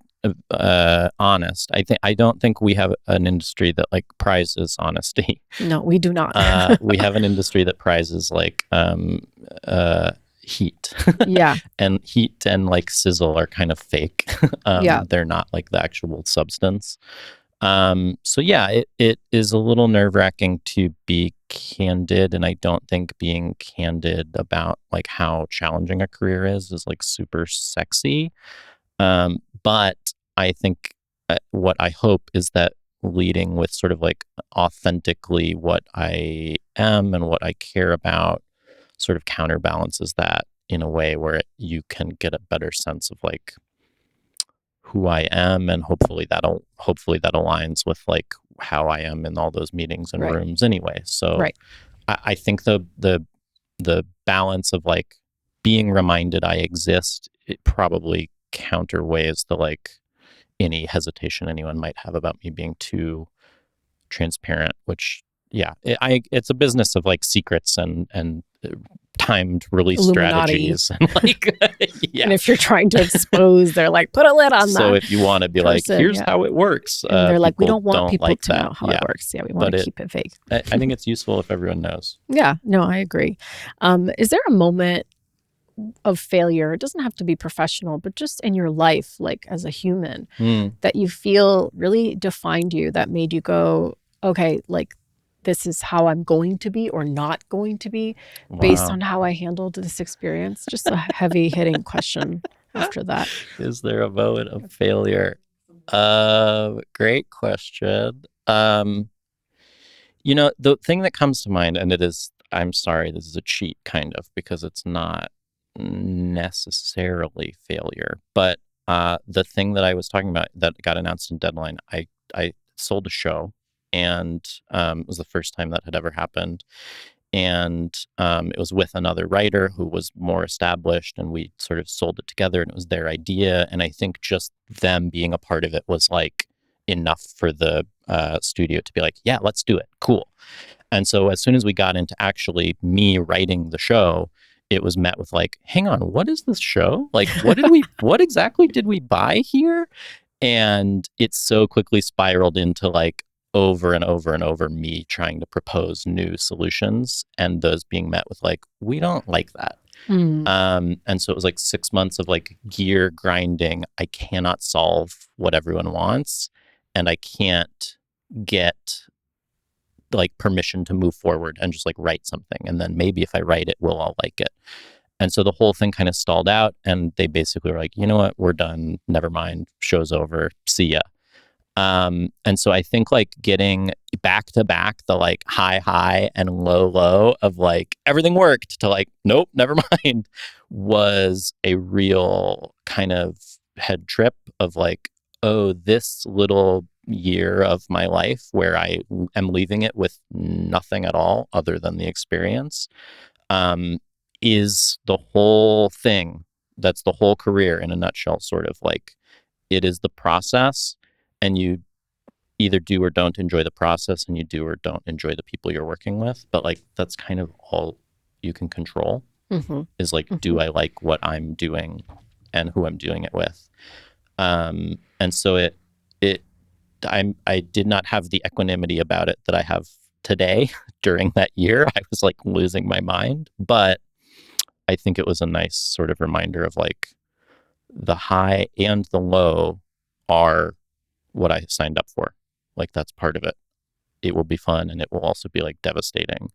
honest. I don't think we have an industry that like prizes honesty. No, we do not. We have an industry that prizes like heat. Yeah. And heat and like sizzle are kind of fake. They're not like the actual substance. So yeah, it is a little nerve-wracking to be candid, and I don't think being candid about like how challenging a career is like super sexy. But I think what I hope is that leading with sort of like authentically what I am and what I care about sort of counterbalances that in a way where you can get a better sense of like who I am, and hopefully that aligns with like how I am in all those meetings and rooms anyway. So I think the balance of like being reminded I exist, it probably counterweighs the like any hesitation anyone might have about me being too transparent, which it's a business of like secrets and timed release Illuminati strategies and like and if you're trying to expose, they're like, put a lid on that. So if you want to be like, here's how it works, and they're like, we don't want people like to know how it works. We want to keep it vague. I think it's useful if everyone knows. Yeah, no, I agree. Is there a moment of failure? It doesn't have to be professional, but just in your life, like as a human, that you feel really defined you, that made you go, okay, like this is how I'm going to be or not going to be based on how I handled this experience? Just a heavy hitting question after that. Is there a moment of failure? Great question. The thing that comes to mind, and it is, I'm sorry, this is a cheat kind of, because it's not necessarily failure, but the thing that I was talking about that got announced in Deadline, I sold a show, and it was the first time that had ever happened, and it was with another writer who was more established, and we sort of sold it together, and it was their idea, and I think just them being a part of it was like enough for the studio to be like, yeah, let's do it, cool. And so as soon as we got into actually me writing the show, it was met with like, hang on, what is this show? Like, what exactly did we buy here? And it so quickly spiraled into like over and over and over me trying to propose new solutions, and those being met with like, we don't like that. And so it was like 6 months of like gear grinding. I cannot solve what everyone wants, and I can't get like permission to move forward and just like write something, and then maybe if I write it, we'll all like it. And so the whole thing kind of stalled out, and they basically were like, you know what, we're done, never mind, show's over, see ya. And so I think like getting back to back the like high and low of like everything worked to like, nope, never mind, was a real kind of head trip of like, oh, this little year of my life where I am leaving it with nothing at all other than the experience, is the whole thing. That's the whole career in a nutshell, sort of like it is the process, and you either do or don't enjoy the process, and you do or don't enjoy the people you're working with. But like, that's kind of all you can control, is like, do I like what I'm doing and who I'm doing it with? And so I did not have the equanimity about it that I have today. During that year, I was like losing my mind, but I think it was a nice sort of reminder of like the high and the low are what I signed up for. Like, that's part of it. It will be fun, and it will also be like devastating.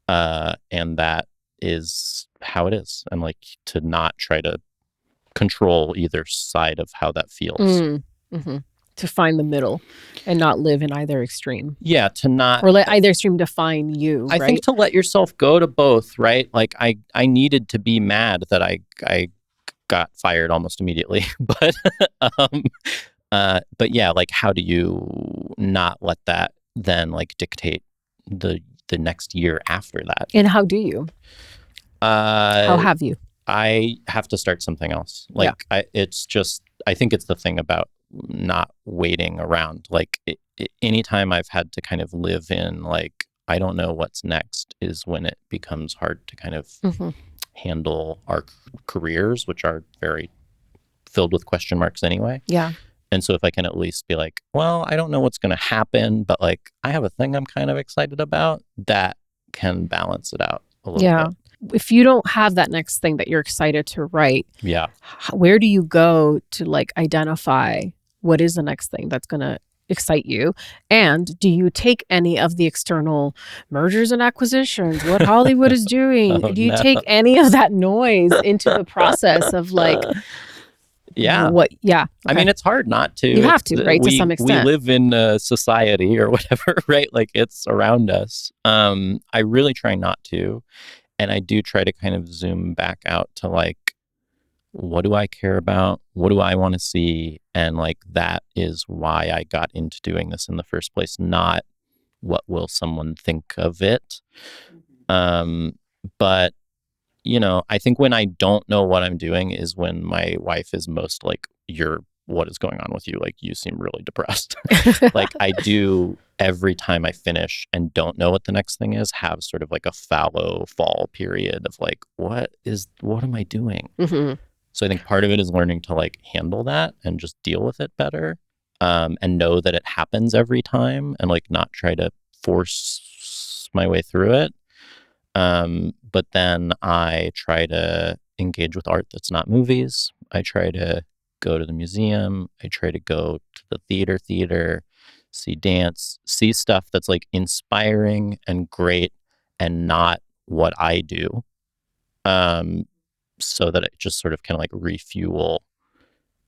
And that is how it is. And like, to not try to control either side of how that feels. To find the middle and not live in either extreme. Yeah, to not... Or let either extreme define you, I think to let yourself go to both, right? Like, I needed to be mad that I got fired almost immediately. But yeah, like how do you not let that then like dictate the next year after that? And how do you? How have you? I have to start something else. Like I think it's the thing about not waiting around. Like anytime I've had to kind of live in like, I don't know what's next, is when it becomes hard to kind of handle our careers, which are very filled with question marks anyway. Yeah. And so if I can at least be like, well, I don't know what's going to happen, but like I have a thing I'm kind of excited about, that can balance it out a little bit. If you don't have that next thing that you're excited to write, where do you go to like identify what is the next thing that's going to excite you? And do you take any of the external mergers and acquisitions, what Hollywood is doing? Do you take any of that noise into the process of like, what? Yeah. Okay. I mean, it's hard not to. You have to, right? To some extent. We live in a society or whatever, right? Like it's around us. I really try not to. And I do try to kind of zoom back out to like, what do I care about? What do I want to see? And like, that is why I got into doing this in the first place, not what will someone think of it. But, you know, I think when I don't know what I'm doing is when my wife is most like, what is going on with you? Like, you seem really depressed. Like I do every time I finish and don't know what the next thing is, have sort of like a fallow fall period of like, what am I doing? So I think part of it is learning to like handle that and just deal with it better, and know that it happens every time and like not try to force my way through it. But then I try to engage with art that's not movies. I try to go to the museum. I try to go to the theater, see dance, see stuff that's like inspiring and great and not what I do. So that it just sort of can like refuel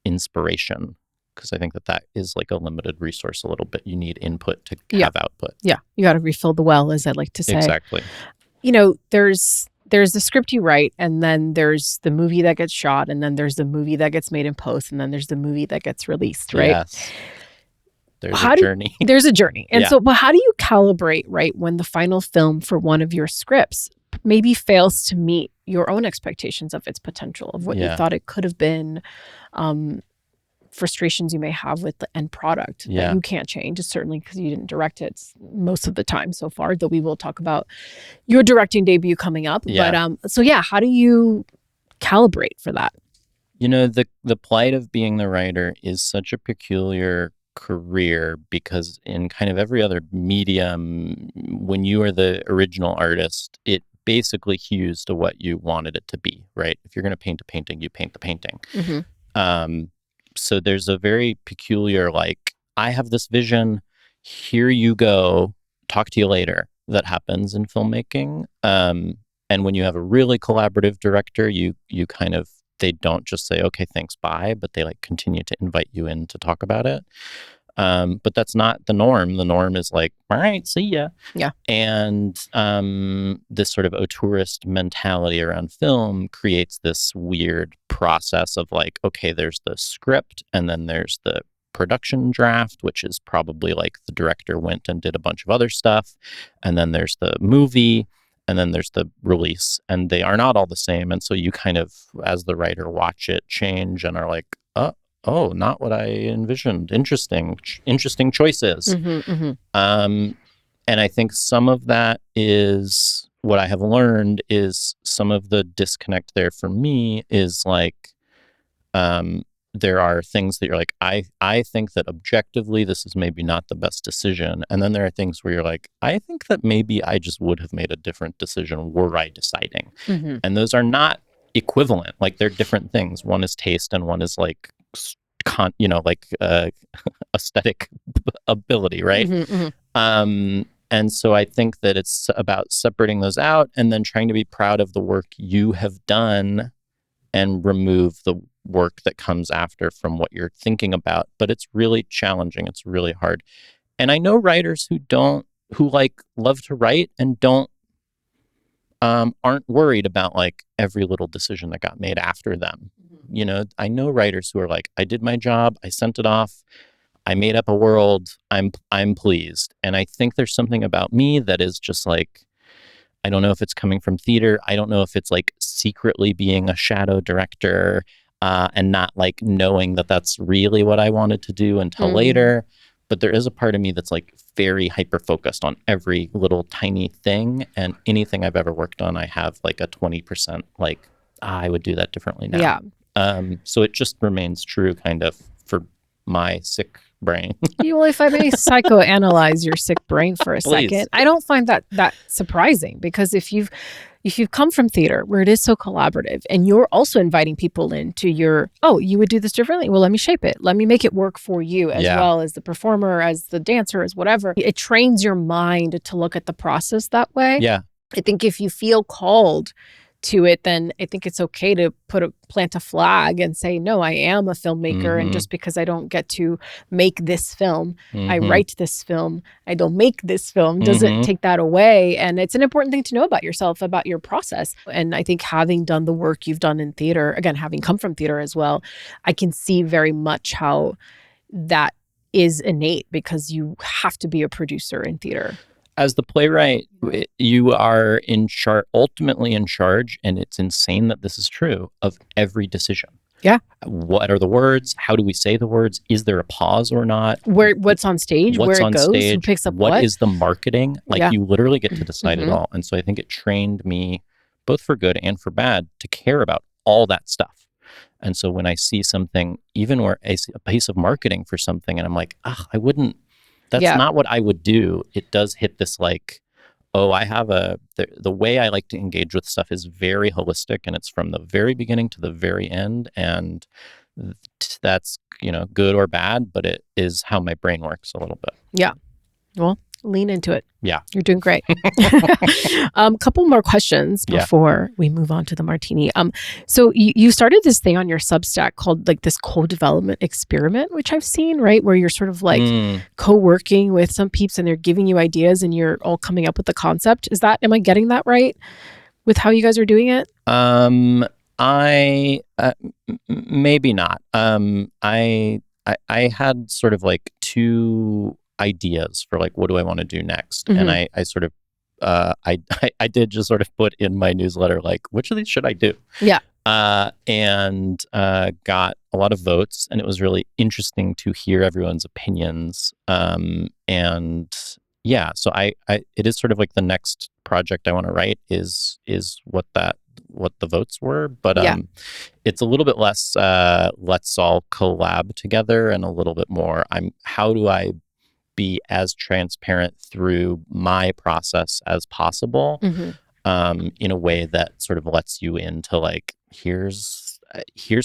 inspiration. Because I think that is like a limited resource a little bit. You need input to have output. Yeah. You got to refill the well, as I like to say. Exactly. You know, there's the script you write, and then there's the movie that gets shot, and then there's the movie that gets made in post, and then there's the movie that gets released, right? Yes. There's a journey. There's a journey. And so, but how do you calibrate, right, when the final film for one of your scripts maybe fails to meet your own expectations of its potential, of what you thought it could have been, frustrations you may have with the end product that you can't change, certainly because you didn't direct it most of the time so far, though we will talk about your directing debut coming up. But how do you calibrate for that? You know, the plight of being the writer is such a peculiar career, because in kind of every other medium, when you are the original artist, it basically hews to what you wanted it to be, right? If you're going to paint a painting, you paint the painting. So there's a very peculiar, like, I have this vision, here you go, talk to you later, that happens in filmmaking. And when you have a really collaborative director, you kind of, they don't just say, okay, thanks, bye, but they like continue to invite you in to talk about it. But that's not the norm. The norm is like, all right, see ya. Yeah. And this sort of auteurist mentality around film creates this weird process of like, okay, there's the script, and then there's the production draft, which is probably like the director went and did a bunch of other stuff. And then there's the movie, and then there's the release, and they are not all the same. And so you kind of, as the writer, watch it change and are like, oh, not what I envisioned. Interesting choices. And I think some of that is what I have learned is some of the disconnect there for me is like, there are things that you're like, I think that objectively this is maybe not the best decision. And then there are things where you're like, I think that maybe I just would have made a different decision were I deciding. And those are not equivalent. Like they're different things. One is taste and one is like, aesthetic ability, right? And so I think that it's about separating those out and then trying to be proud of the work you have done and remove the work that comes after from what you're thinking about. But it's really challenging. It's really hard. And I know writers who like love to write and aren't worried about like every little decision that got made after them. I know writers who are like, I did my job, I sent it off, I made up a world, I'm pleased. And I think there's something about me that is just like, I don't know if it's coming from theater. I don't know if it's like secretly being a shadow director and not like knowing that that's really what I wanted to do until later. But there is a part of me that's like very hyper focused on every little tiny thing, and anything I've ever worked on, I have like a 20% like, I would do that differently now. Yeah. So it just remains true kind of for my sick brain. Well, if I may psychoanalyze your sick brain for a Please. second, I don't find that surprising, because if you've come from theater where it is so collaborative, and you're also inviting people into your, you would do this differently. Well, let me shape it. Let me make it work for you as well as the performer, as the dancer, as whatever. It trains your mind to look at the process that way. Yeah. I think if you feel called to it, then I think it's okay to plant a flag and say, no, I am a filmmaker. And just because I don't get to make this film, I write this film, I don't make this film, doesn't take that away. And it's an important thing to know about yourself, about your process. And I think having done the work you've done in theater, again, having come from theater as well, I can see very much how that is innate, because you have to be a producer in theater. As the playwright, you are ultimately in charge, and it's insane that this is true, of every decision. Yeah. What are the words? How do we say the words? Is there a pause or not? What's on stage? What's where it on goes? stage? Who picks up what is the marketing? Like, you literally get to decide it all. And so I think it trained me, both for good and for bad, to care about all that stuff. And so when I see something, even where I see a piece of marketing for something, and I'm like, I wouldn't. That's not what I would do. It does hit this like, I have the way I like to engage with stuff is very holistic, and it's from the very beginning to the very end. And that's, good or bad, but it is how my brain works a little bit. Yeah. Well, lean into it. Yeah. You're doing great. Couple more questions before we move on to the martini. So you started this thing on your Substack called like this co-development experiment, which I've seen, right? Where you're sort of like co-working with some peeps, and they're giving you ideas, and you're all coming up with the concept. Am I getting that right with how you guys are doing it? Maybe not. I had sort of like two ideas for like, what do I want to do next? And I sort of I did just sort of put in my newsletter like, which of these should I do? Yeah. And got a lot of votes, and it was really interesting to hear everyone's opinions. And yeah, so it is sort of like the next project I want to write is what the votes were, but it's a little bit less let's all collab together, and a little bit more how do I be as transparent through my process as possible, in a way that sort of lets you into like, here's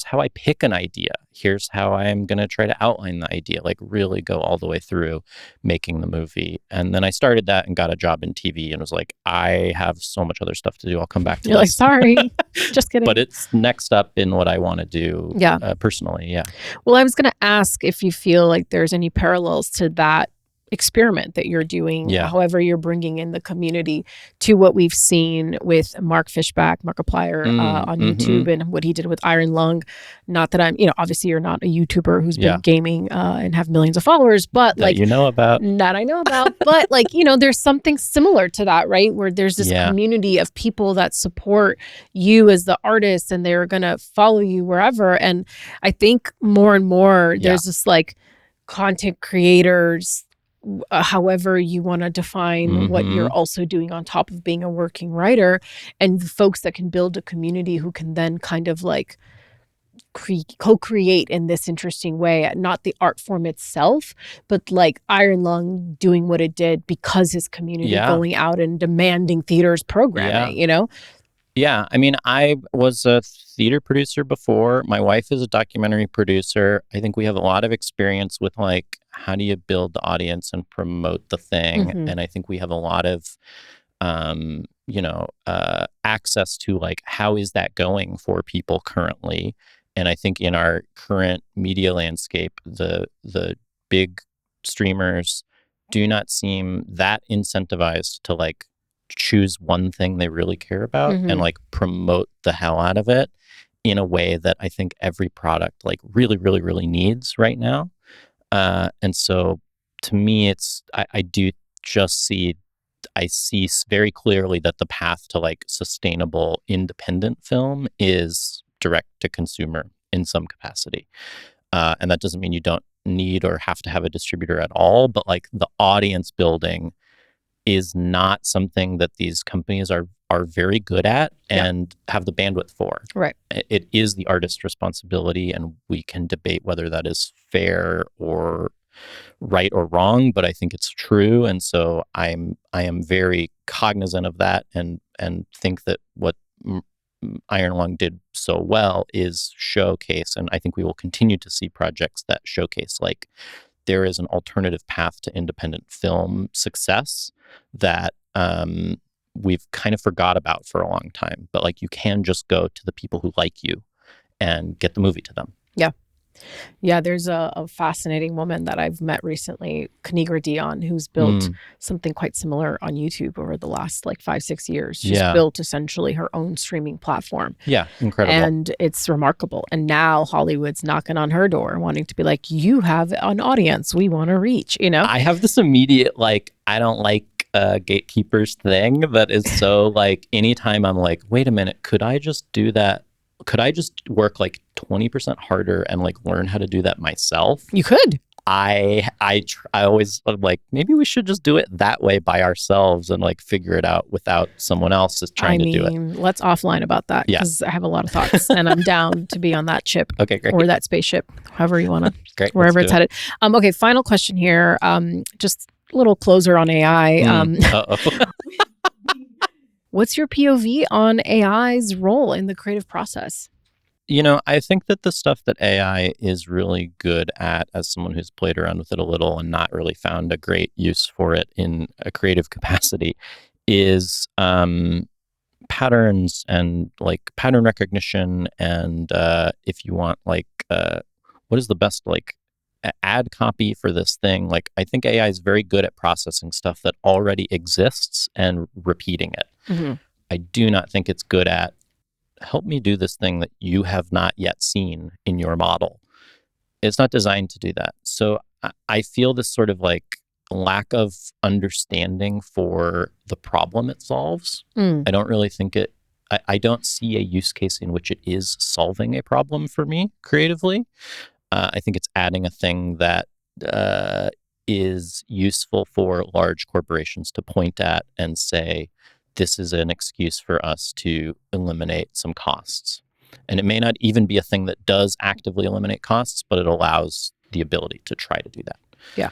how I pick an idea. Here's how I'm going to try to outline the idea, like really go all the way through making the movie. And then I started that and got a job in TV, and was like, I have so much other stuff to do. I'll come back to You're this. like, sorry, just kidding. But it's next up in what I want to do personally. Yeah. Well, I was going to ask if you feel like there's any parallels to that experiment that you're doing, however you're bringing in the community, to what we've seen with Markiplier on YouTube, and what he did with Iron Lung. Not that I'm, obviously you're not a YouTuber who's been gaming and have millions of followers, but that I know about, but like, there's something similar to that, right? Where there's this community of people that support you as the artist, and they're going to follow you wherever. And I think more and more there's this like content creators, however you want to define what you're also doing on top of being a working writer, and folks that can build a community who can then kind of like co-create in this interesting way, not the art form itself, but like Iron Lung doing what it did because his community going out and demanding theater's programming, Yeah, I mean, I was a theater producer before. My wife is a documentary producer. I think we have a lot of experience with like, how do you build the audience and promote the thing? And I think we have a lot of, access to like, how is that going for people currently? And I think in our current media landscape, the big streamers do not seem that incentivized to like choose one thing they really care about and like promote the hell out of it. in a way that I think every product like really, really, really needs right now. And so to me, I do just see, I see very clearly that the path to like sustainable independent film is direct to consumer in some capacity. And that doesn't mean you don't need or have to have a distributor at all, but like the audience building is not something that these companies are very good at and have the bandwidth for. Right. It is the artist's responsibility, and we can debate whether that is fair or right or wrong, but I think it's true. And so I am very cognizant of that, and think that what Iron Lung did so well is showcase, and I think we will continue to see projects that showcase like there is an alternative path to independent film success that we've kind of forgot about for a long time. But like you can just go to the people who like you and get the movie to them. Yeah. Yeah, there's a fascinating woman that I've met recently, Kanigra Dion, who's built something quite similar on YouTube over the last like 5-6 years. She's built essentially her own streaming platform. Yeah, incredible. And it's remarkable. And now Hollywood's knocking on her door wanting to be like, you have an audience we want to reach, you know? I have this immediate, like, I don't like gatekeepers thing that is so like, anytime I'm like, wait a minute, could I just do that? Could I just work like 20% harder and like learn how to do that myself? You could. I always like, maybe we should just do it that way by ourselves and like figure it out without someone else is trying to do it. Let's offline about that because I have a lot of thoughts and I'm down to be on that ship. Okay, great. Or that spaceship, however you want to, great, wherever it's headed. Okay, final question here. Just a little closer on AI. What's your POV on AI's role in the creative process? You know, I think that the stuff that AI is really good at, as someone who's played around with it a little and not really found a great use for it in a creative capacity, is patterns and like pattern recognition. And if you want like, what is the best like ad copy for this thing? Like, I think AI is very good at processing stuff that already exists and repeating it. Mm-hmm. I do not think it's good at help me do this thing that you have not yet seen in your model. It's not designed to do that. So I feel this sort of like lack of understanding for the problem it solves. I don't really think I don't see a use case in which it is solving a problem for me creatively. I think it's adding a thing that is useful for large corporations to point at and say, this is an excuse for us to eliminate some costs. And it may not even be a thing that does actively eliminate costs, but it allows the ability to try to do that. Yeah.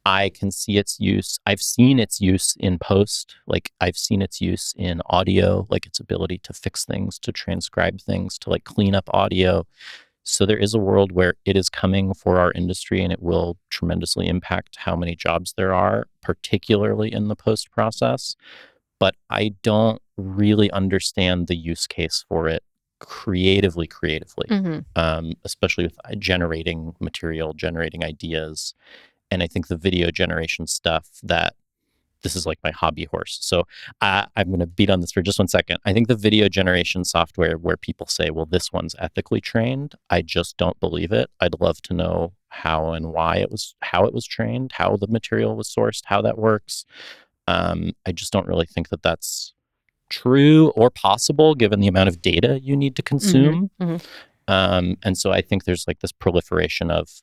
I can see its use. I've seen its use in post. Like I've seen its use in audio, like its ability to fix things, to transcribe things, to like clean up audio. So there is a world where it is coming for our industry, and it will tremendously impact how many jobs there are, particularly in the post process. But I don't really understand the use case for it creatively, especially with generating material, generating ideas. And I think the video generation stuff, that this is like my hobby horse. So I'm going to beat on this for just 1 second. I think the video generation software where people say, well, this one's ethically trained, I just don't believe it. I'd love to know how and why how it was trained, how the material was sourced, how that works. I just don't really think that that's true or possible given the amount of data you need to consume. And so I think there's like this proliferation of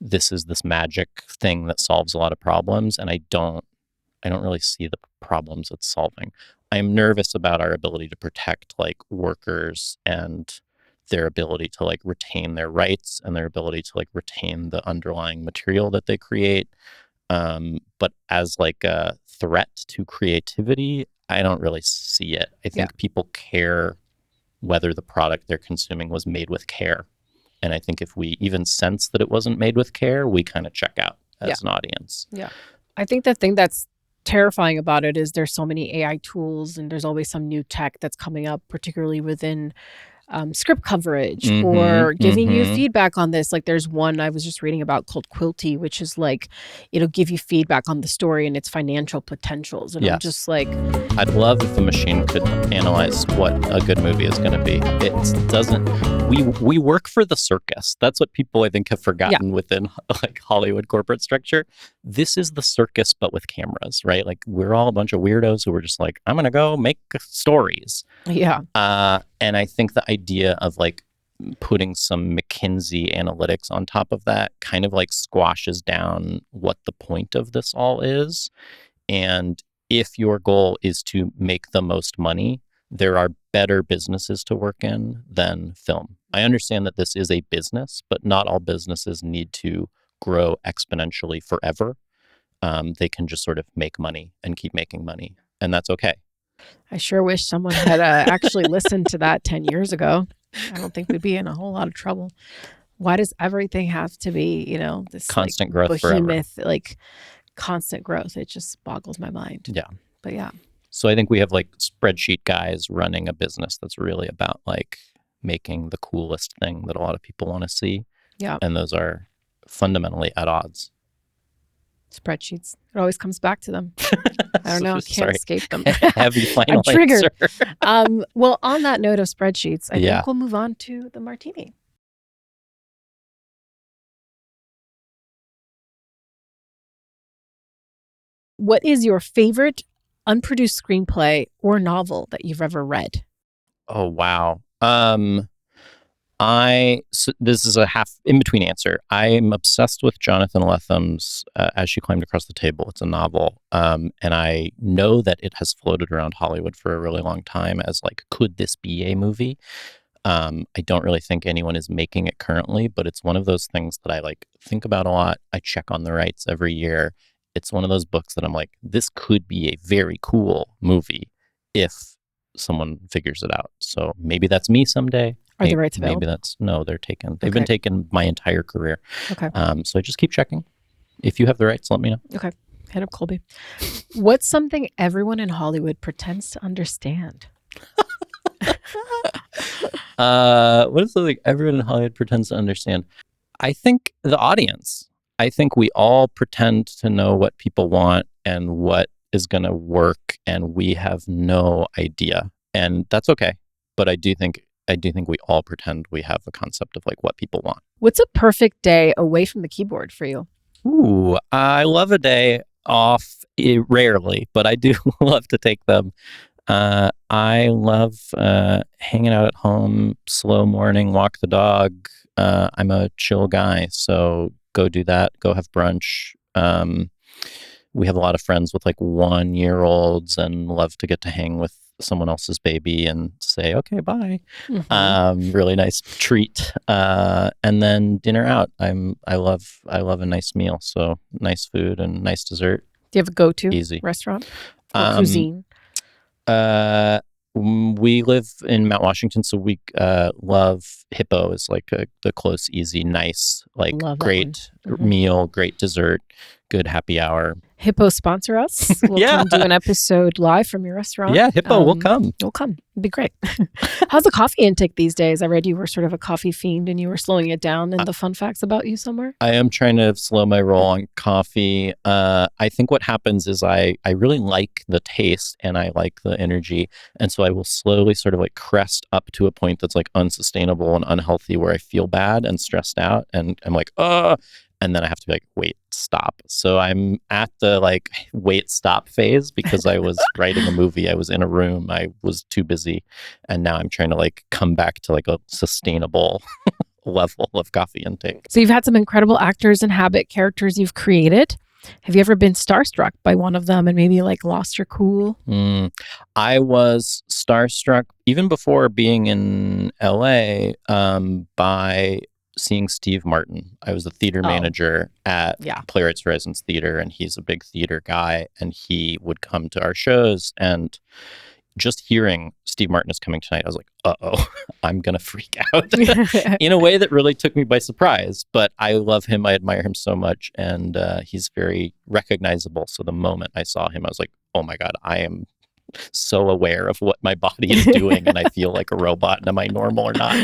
this is this magic thing that solves a lot of problems. And I don't really see the problems it's solving. I'm nervous about our ability to protect like workers and their ability to like retain their rights and their ability to like retain the underlying material that they create. But as like a threat to creativity, I don't really see it. I think people care whether the product they're consuming was made with care. And I think if we even sense that it wasn't made with care, we kind of check out as an audience. Yeah. I think the thing that's terrifying about it is there's so many AI tools and there's always some new tech that's coming up, particularly within script coverage Mhm, or giving you mhm. feedback on this. Like there's one I was just reading about called Quilty, which is like, it'll give you feedback on the story and its financial potentials. And I'm Yes. just like, I'd love if a machine could analyze what a good movie is going to be. It doesn't. We work for the circus. That's what people I think have forgotten within like Hollywood corporate structure. This is the circus, but with cameras, right? Like we're all a bunch of weirdos who are just like, I'm going to go make stories. yeah, And I think the idea of like putting some McKinsey analytics on top of that kind of like squashes down what the point of this all is. And if your goal is to make the most money, there are better businesses to work in than film. I understand that this is a business, but not all businesses need to grow exponentially forever. They can just sort of make money and keep making money, and that's okay. I sure wish someone had actually listened to that 10 years ago. I don't think we'd be in a whole lot of trouble. Why does everything have to be, this Constant like growth forever. behemoth, like constant growth? It just boggles my mind. Yeah. But yeah. So I think we have like spreadsheet guys running a business that's really about like making the coolest thing that a lot of people want to see. Yeah. And those are fundamentally at odds. Spreadsheets. It always comes back to them. I don't know. Can't escape them. Heavy final I'm triggered. answer. Well, on that note of spreadsheets, I Yeah. think we'll move on to the martini. What is your favorite unproduced screenplay or novel that you've ever read? Oh, wow. So this is a half in between answer. I'm obsessed with Jonathan Lethem's As She Climbed Across the Table. It's a novel. And I know that it has floated around Hollywood for a really long time as like, could this be a movie? I don't really think anyone is making it currently, but it's one of those things that I like think about a lot. I check on the rights every year. It's one of those books that I'm like, this could be a very cool movie if someone figures it out. So maybe that's me someday. Are the rights available? Maybe no, they're taken. They've been taken my entire career. Okay. So I just keep checking. If you have the rights, let me know. Okay. Hit up Colby. What's something everyone in Hollywood pretends to understand? What is something everyone in Hollywood pretends to understand? I think the audience. I think we all pretend to know what people want and what is going to work, and we have no idea, and that's okay. But I do think we all pretend we have a concept of like what people want. What's a perfect day away from the keyboard for you? Ooh, I love a day off. Rarely, but I do love to take them. I love hanging out at home, slow morning, walk the dog. I'm a chill guy, so go do that. Go have brunch. We have a lot of friends with like 1-year-olds and love to get to hang with someone else's baby and say, okay, bye. Mm-hmm. Really nice treat. And then dinner out. I love a nice meal. So nice food and nice dessert. Do you have a go-to Easy restaurant or cuisine? We live in Mount Washington, so we love Hippo is like the close, easy, nice, like great meal, great dessert, good happy hour. Hippo sponsor us. We'll come do an episode live from your restaurant. Yeah, Hippo, we'll come. We'll come. It'd be great. How's the coffee intake these days? I read you were sort of a coffee fiend and you were slowing it down in the fun facts about you somewhere. I am trying to slow my roll on coffee. I think what happens is I really like the taste and I like the energy. And so I will slowly sort of like crest up to a point that's like unsustainable and unhealthy where I feel bad and stressed out. And I'm like, and then I have to be like, wait, stop. So I'm at the like, wait, stop phase because I was writing a movie. I was in a room. I was too busy. And now I'm trying to like come back to like a sustainable level of coffee intake. So you've had some incredible actors and habit characters you've created. Have you ever been starstruck by one of them and maybe like lost your cool? I was starstruck even before being in LA by seeing Steve Martin. I was a theater manager at Playwrights Horizons Theater, and he's a big theater guy, and he would come to our shows, and just hearing Steve Martin is coming tonight, I was like, uh-oh, I'm going to freak out in a way that really took me by surprise. But I love him. I admire him so much, and he's very recognizable. So the moment I saw him, I was like, oh my God, I am so aware of what my body is doing and I feel like a robot and am I normal or not?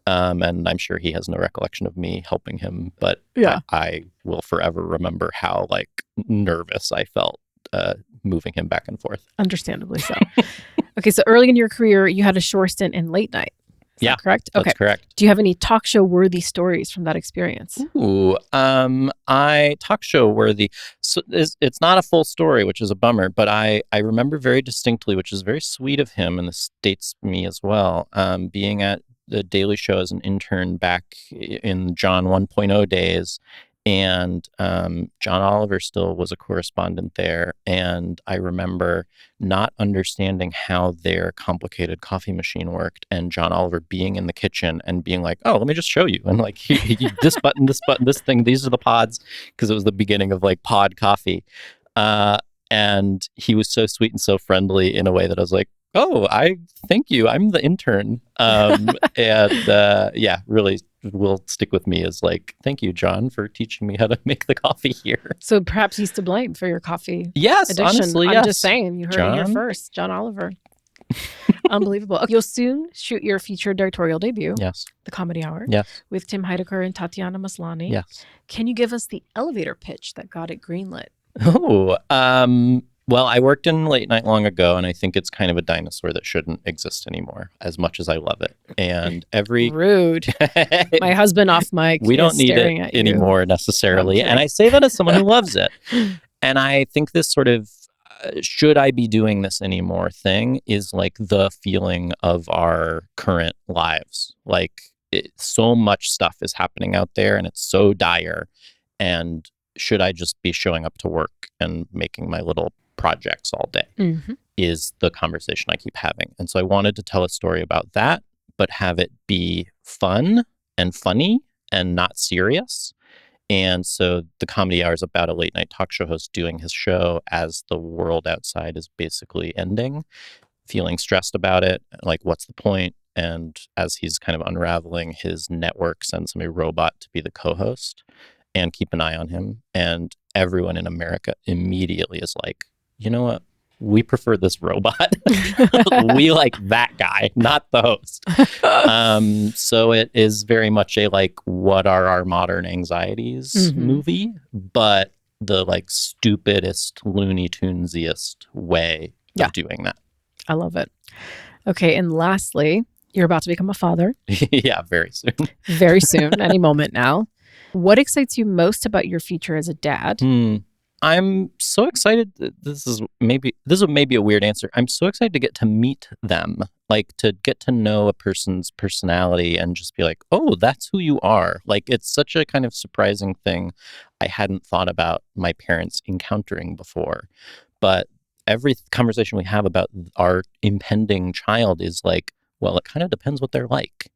And I'm sure he has no recollection of me helping him, but I will forever remember how like nervous I felt moving him back and forth. Understandably so. Okay, so early in your career, you had a short stint in late night. Is that correct? Okay. That's correct. Do you have any talk show worthy stories from that experience? Ooh, talk show worthy. So it's not a full story, which is a bummer, but I remember very distinctly, which is very sweet of him, and this dates me as well, being at the Daily Show as an intern back in John 1.0 days. And John Oliver still was a correspondent there. And I remember not understanding how their complicated coffee machine worked. And John Oliver being in the kitchen and being like, oh, let me just show you. And like, this button, this thing, these are the pods. Because it was the beginning of like pod coffee. And he was so sweet and so friendly in a way that I was like, oh, thank you. I'm the intern. Really will stick with me as like, thank you, John, for teaching me how to make the coffee here. So perhaps he's to blame for your coffee addiction. Honestly, I'm just saying, you heard it here first. John Oliver. Unbelievable. You'll soon shoot your feature directorial debut. Yes. The Comedy Hour. Yes. With Tim Heidecker and Tatiana Maslany. Yes. Can you give us the elevator pitch that got it greenlit? Oh, well, I worked in late night long ago, and I think it's kind of a dinosaur that shouldn't exist anymore, as much as I love it. And Rude. My husband off mic. We don't need it anymore necessarily. And I say that as someone who loves it. And I think this sort of should I be doing this anymore thing is like the feeling of our current lives. Like so much stuff is happening out there, and it's so dire. And should I just be showing up to work and making my little projects all day is the conversation I keep having. And so I wanted to tell a story about that, but have it be fun and funny and not serious. And so the Comedy Hour is about a late night talk show host doing his show as the world outside is basically ending, feeling stressed about it. Like, what's the point? And as he's kind of unraveling, his network sends him a robot to be the co-host and keep an eye on him. And everyone in America immediately is like, you know what? We prefer this robot. We like that guy, not the host. So it is very much a like, what are our modern anxieties movie, but the like stupidest, Looney Tunesiest way of doing that. I love it. Okay, and lastly, you're about to become a father. Yeah, very soon. Very soon, any moment now. What excites you most about your future as a dad? I'm so excited. This is maybe a weird answer. I'm so excited to get to meet them, like to get to know a person's personality and just be like, oh, that's who you are. Like, it's such a kind of surprising thing I hadn't thought about my parents encountering before. But every conversation we have about our impending child is like, well, it kind of depends what they're like.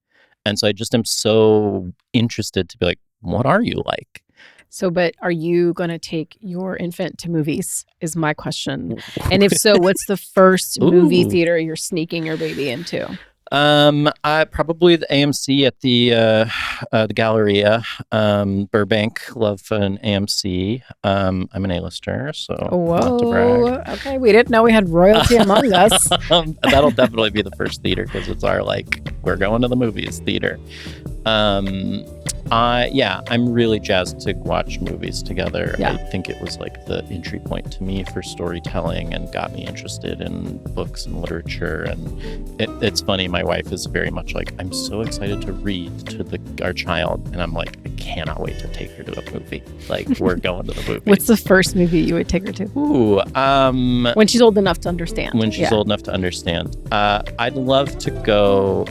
And so I just am so interested to be like, what are you like? So, but are you going to take your infant to movies is my question. And if so, what's the first movie theater you're sneaking your baby into? Probably the AMC at the Galleria, Burbank. Love an AMC. I'm an A-lister, so not to brag. Okay, we didn't know we had royalty among us. That'll definitely be the first theater because it's our like we're going to the movies theater. I'm really jazzed to watch movies together. I think it was like the entry point to me for storytelling and got me interested in books and literature. And it's funny, my wife is very much like, I'm so excited to read to our child. And I'm like, I cannot wait to take her to a movie. Like, we're going to the movie. What's the first movie you would take her to? When she's old enough to understand. When she's old enough to understand. I'd love to go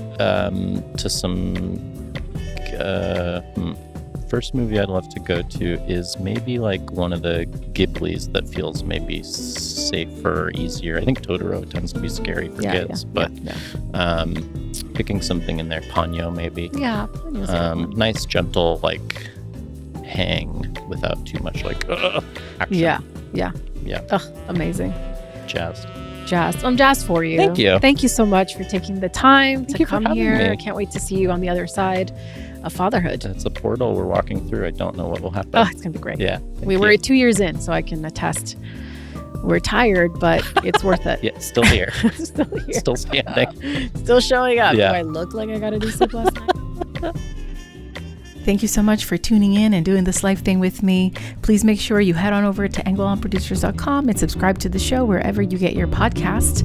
to some... first movie I'd love to go to is maybe like one of the Ghiblis that feels maybe safer, easier. I think Totoro tends to be scary for kids, but picking something in there, Ponyo maybe. Yeah, nice, gentle, like hang without too much like action. Yeah. Ugh, amazing. Jazzed. I'm jazzed for you. Thank you. Thank you so much for taking the time to come here. Me. I can't wait to see you on the other side of fatherhood. It's a portal we're walking through. I don't know what will happen. Oh, it's going to be great. Yeah. We're 2 years in, so I can attest We're tired, but it's worth it. Yeah, still here. Still here. Still standing. Still showing up. Yeah. Do I look like I got to do sleep last night? Thank you so much for tuning in and doing this life thing with me. Please make sure you head on over to angleonproducers.com and subscribe to the show wherever you get your podcast.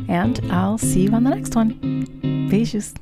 And I'll see you on the next one. Beijos.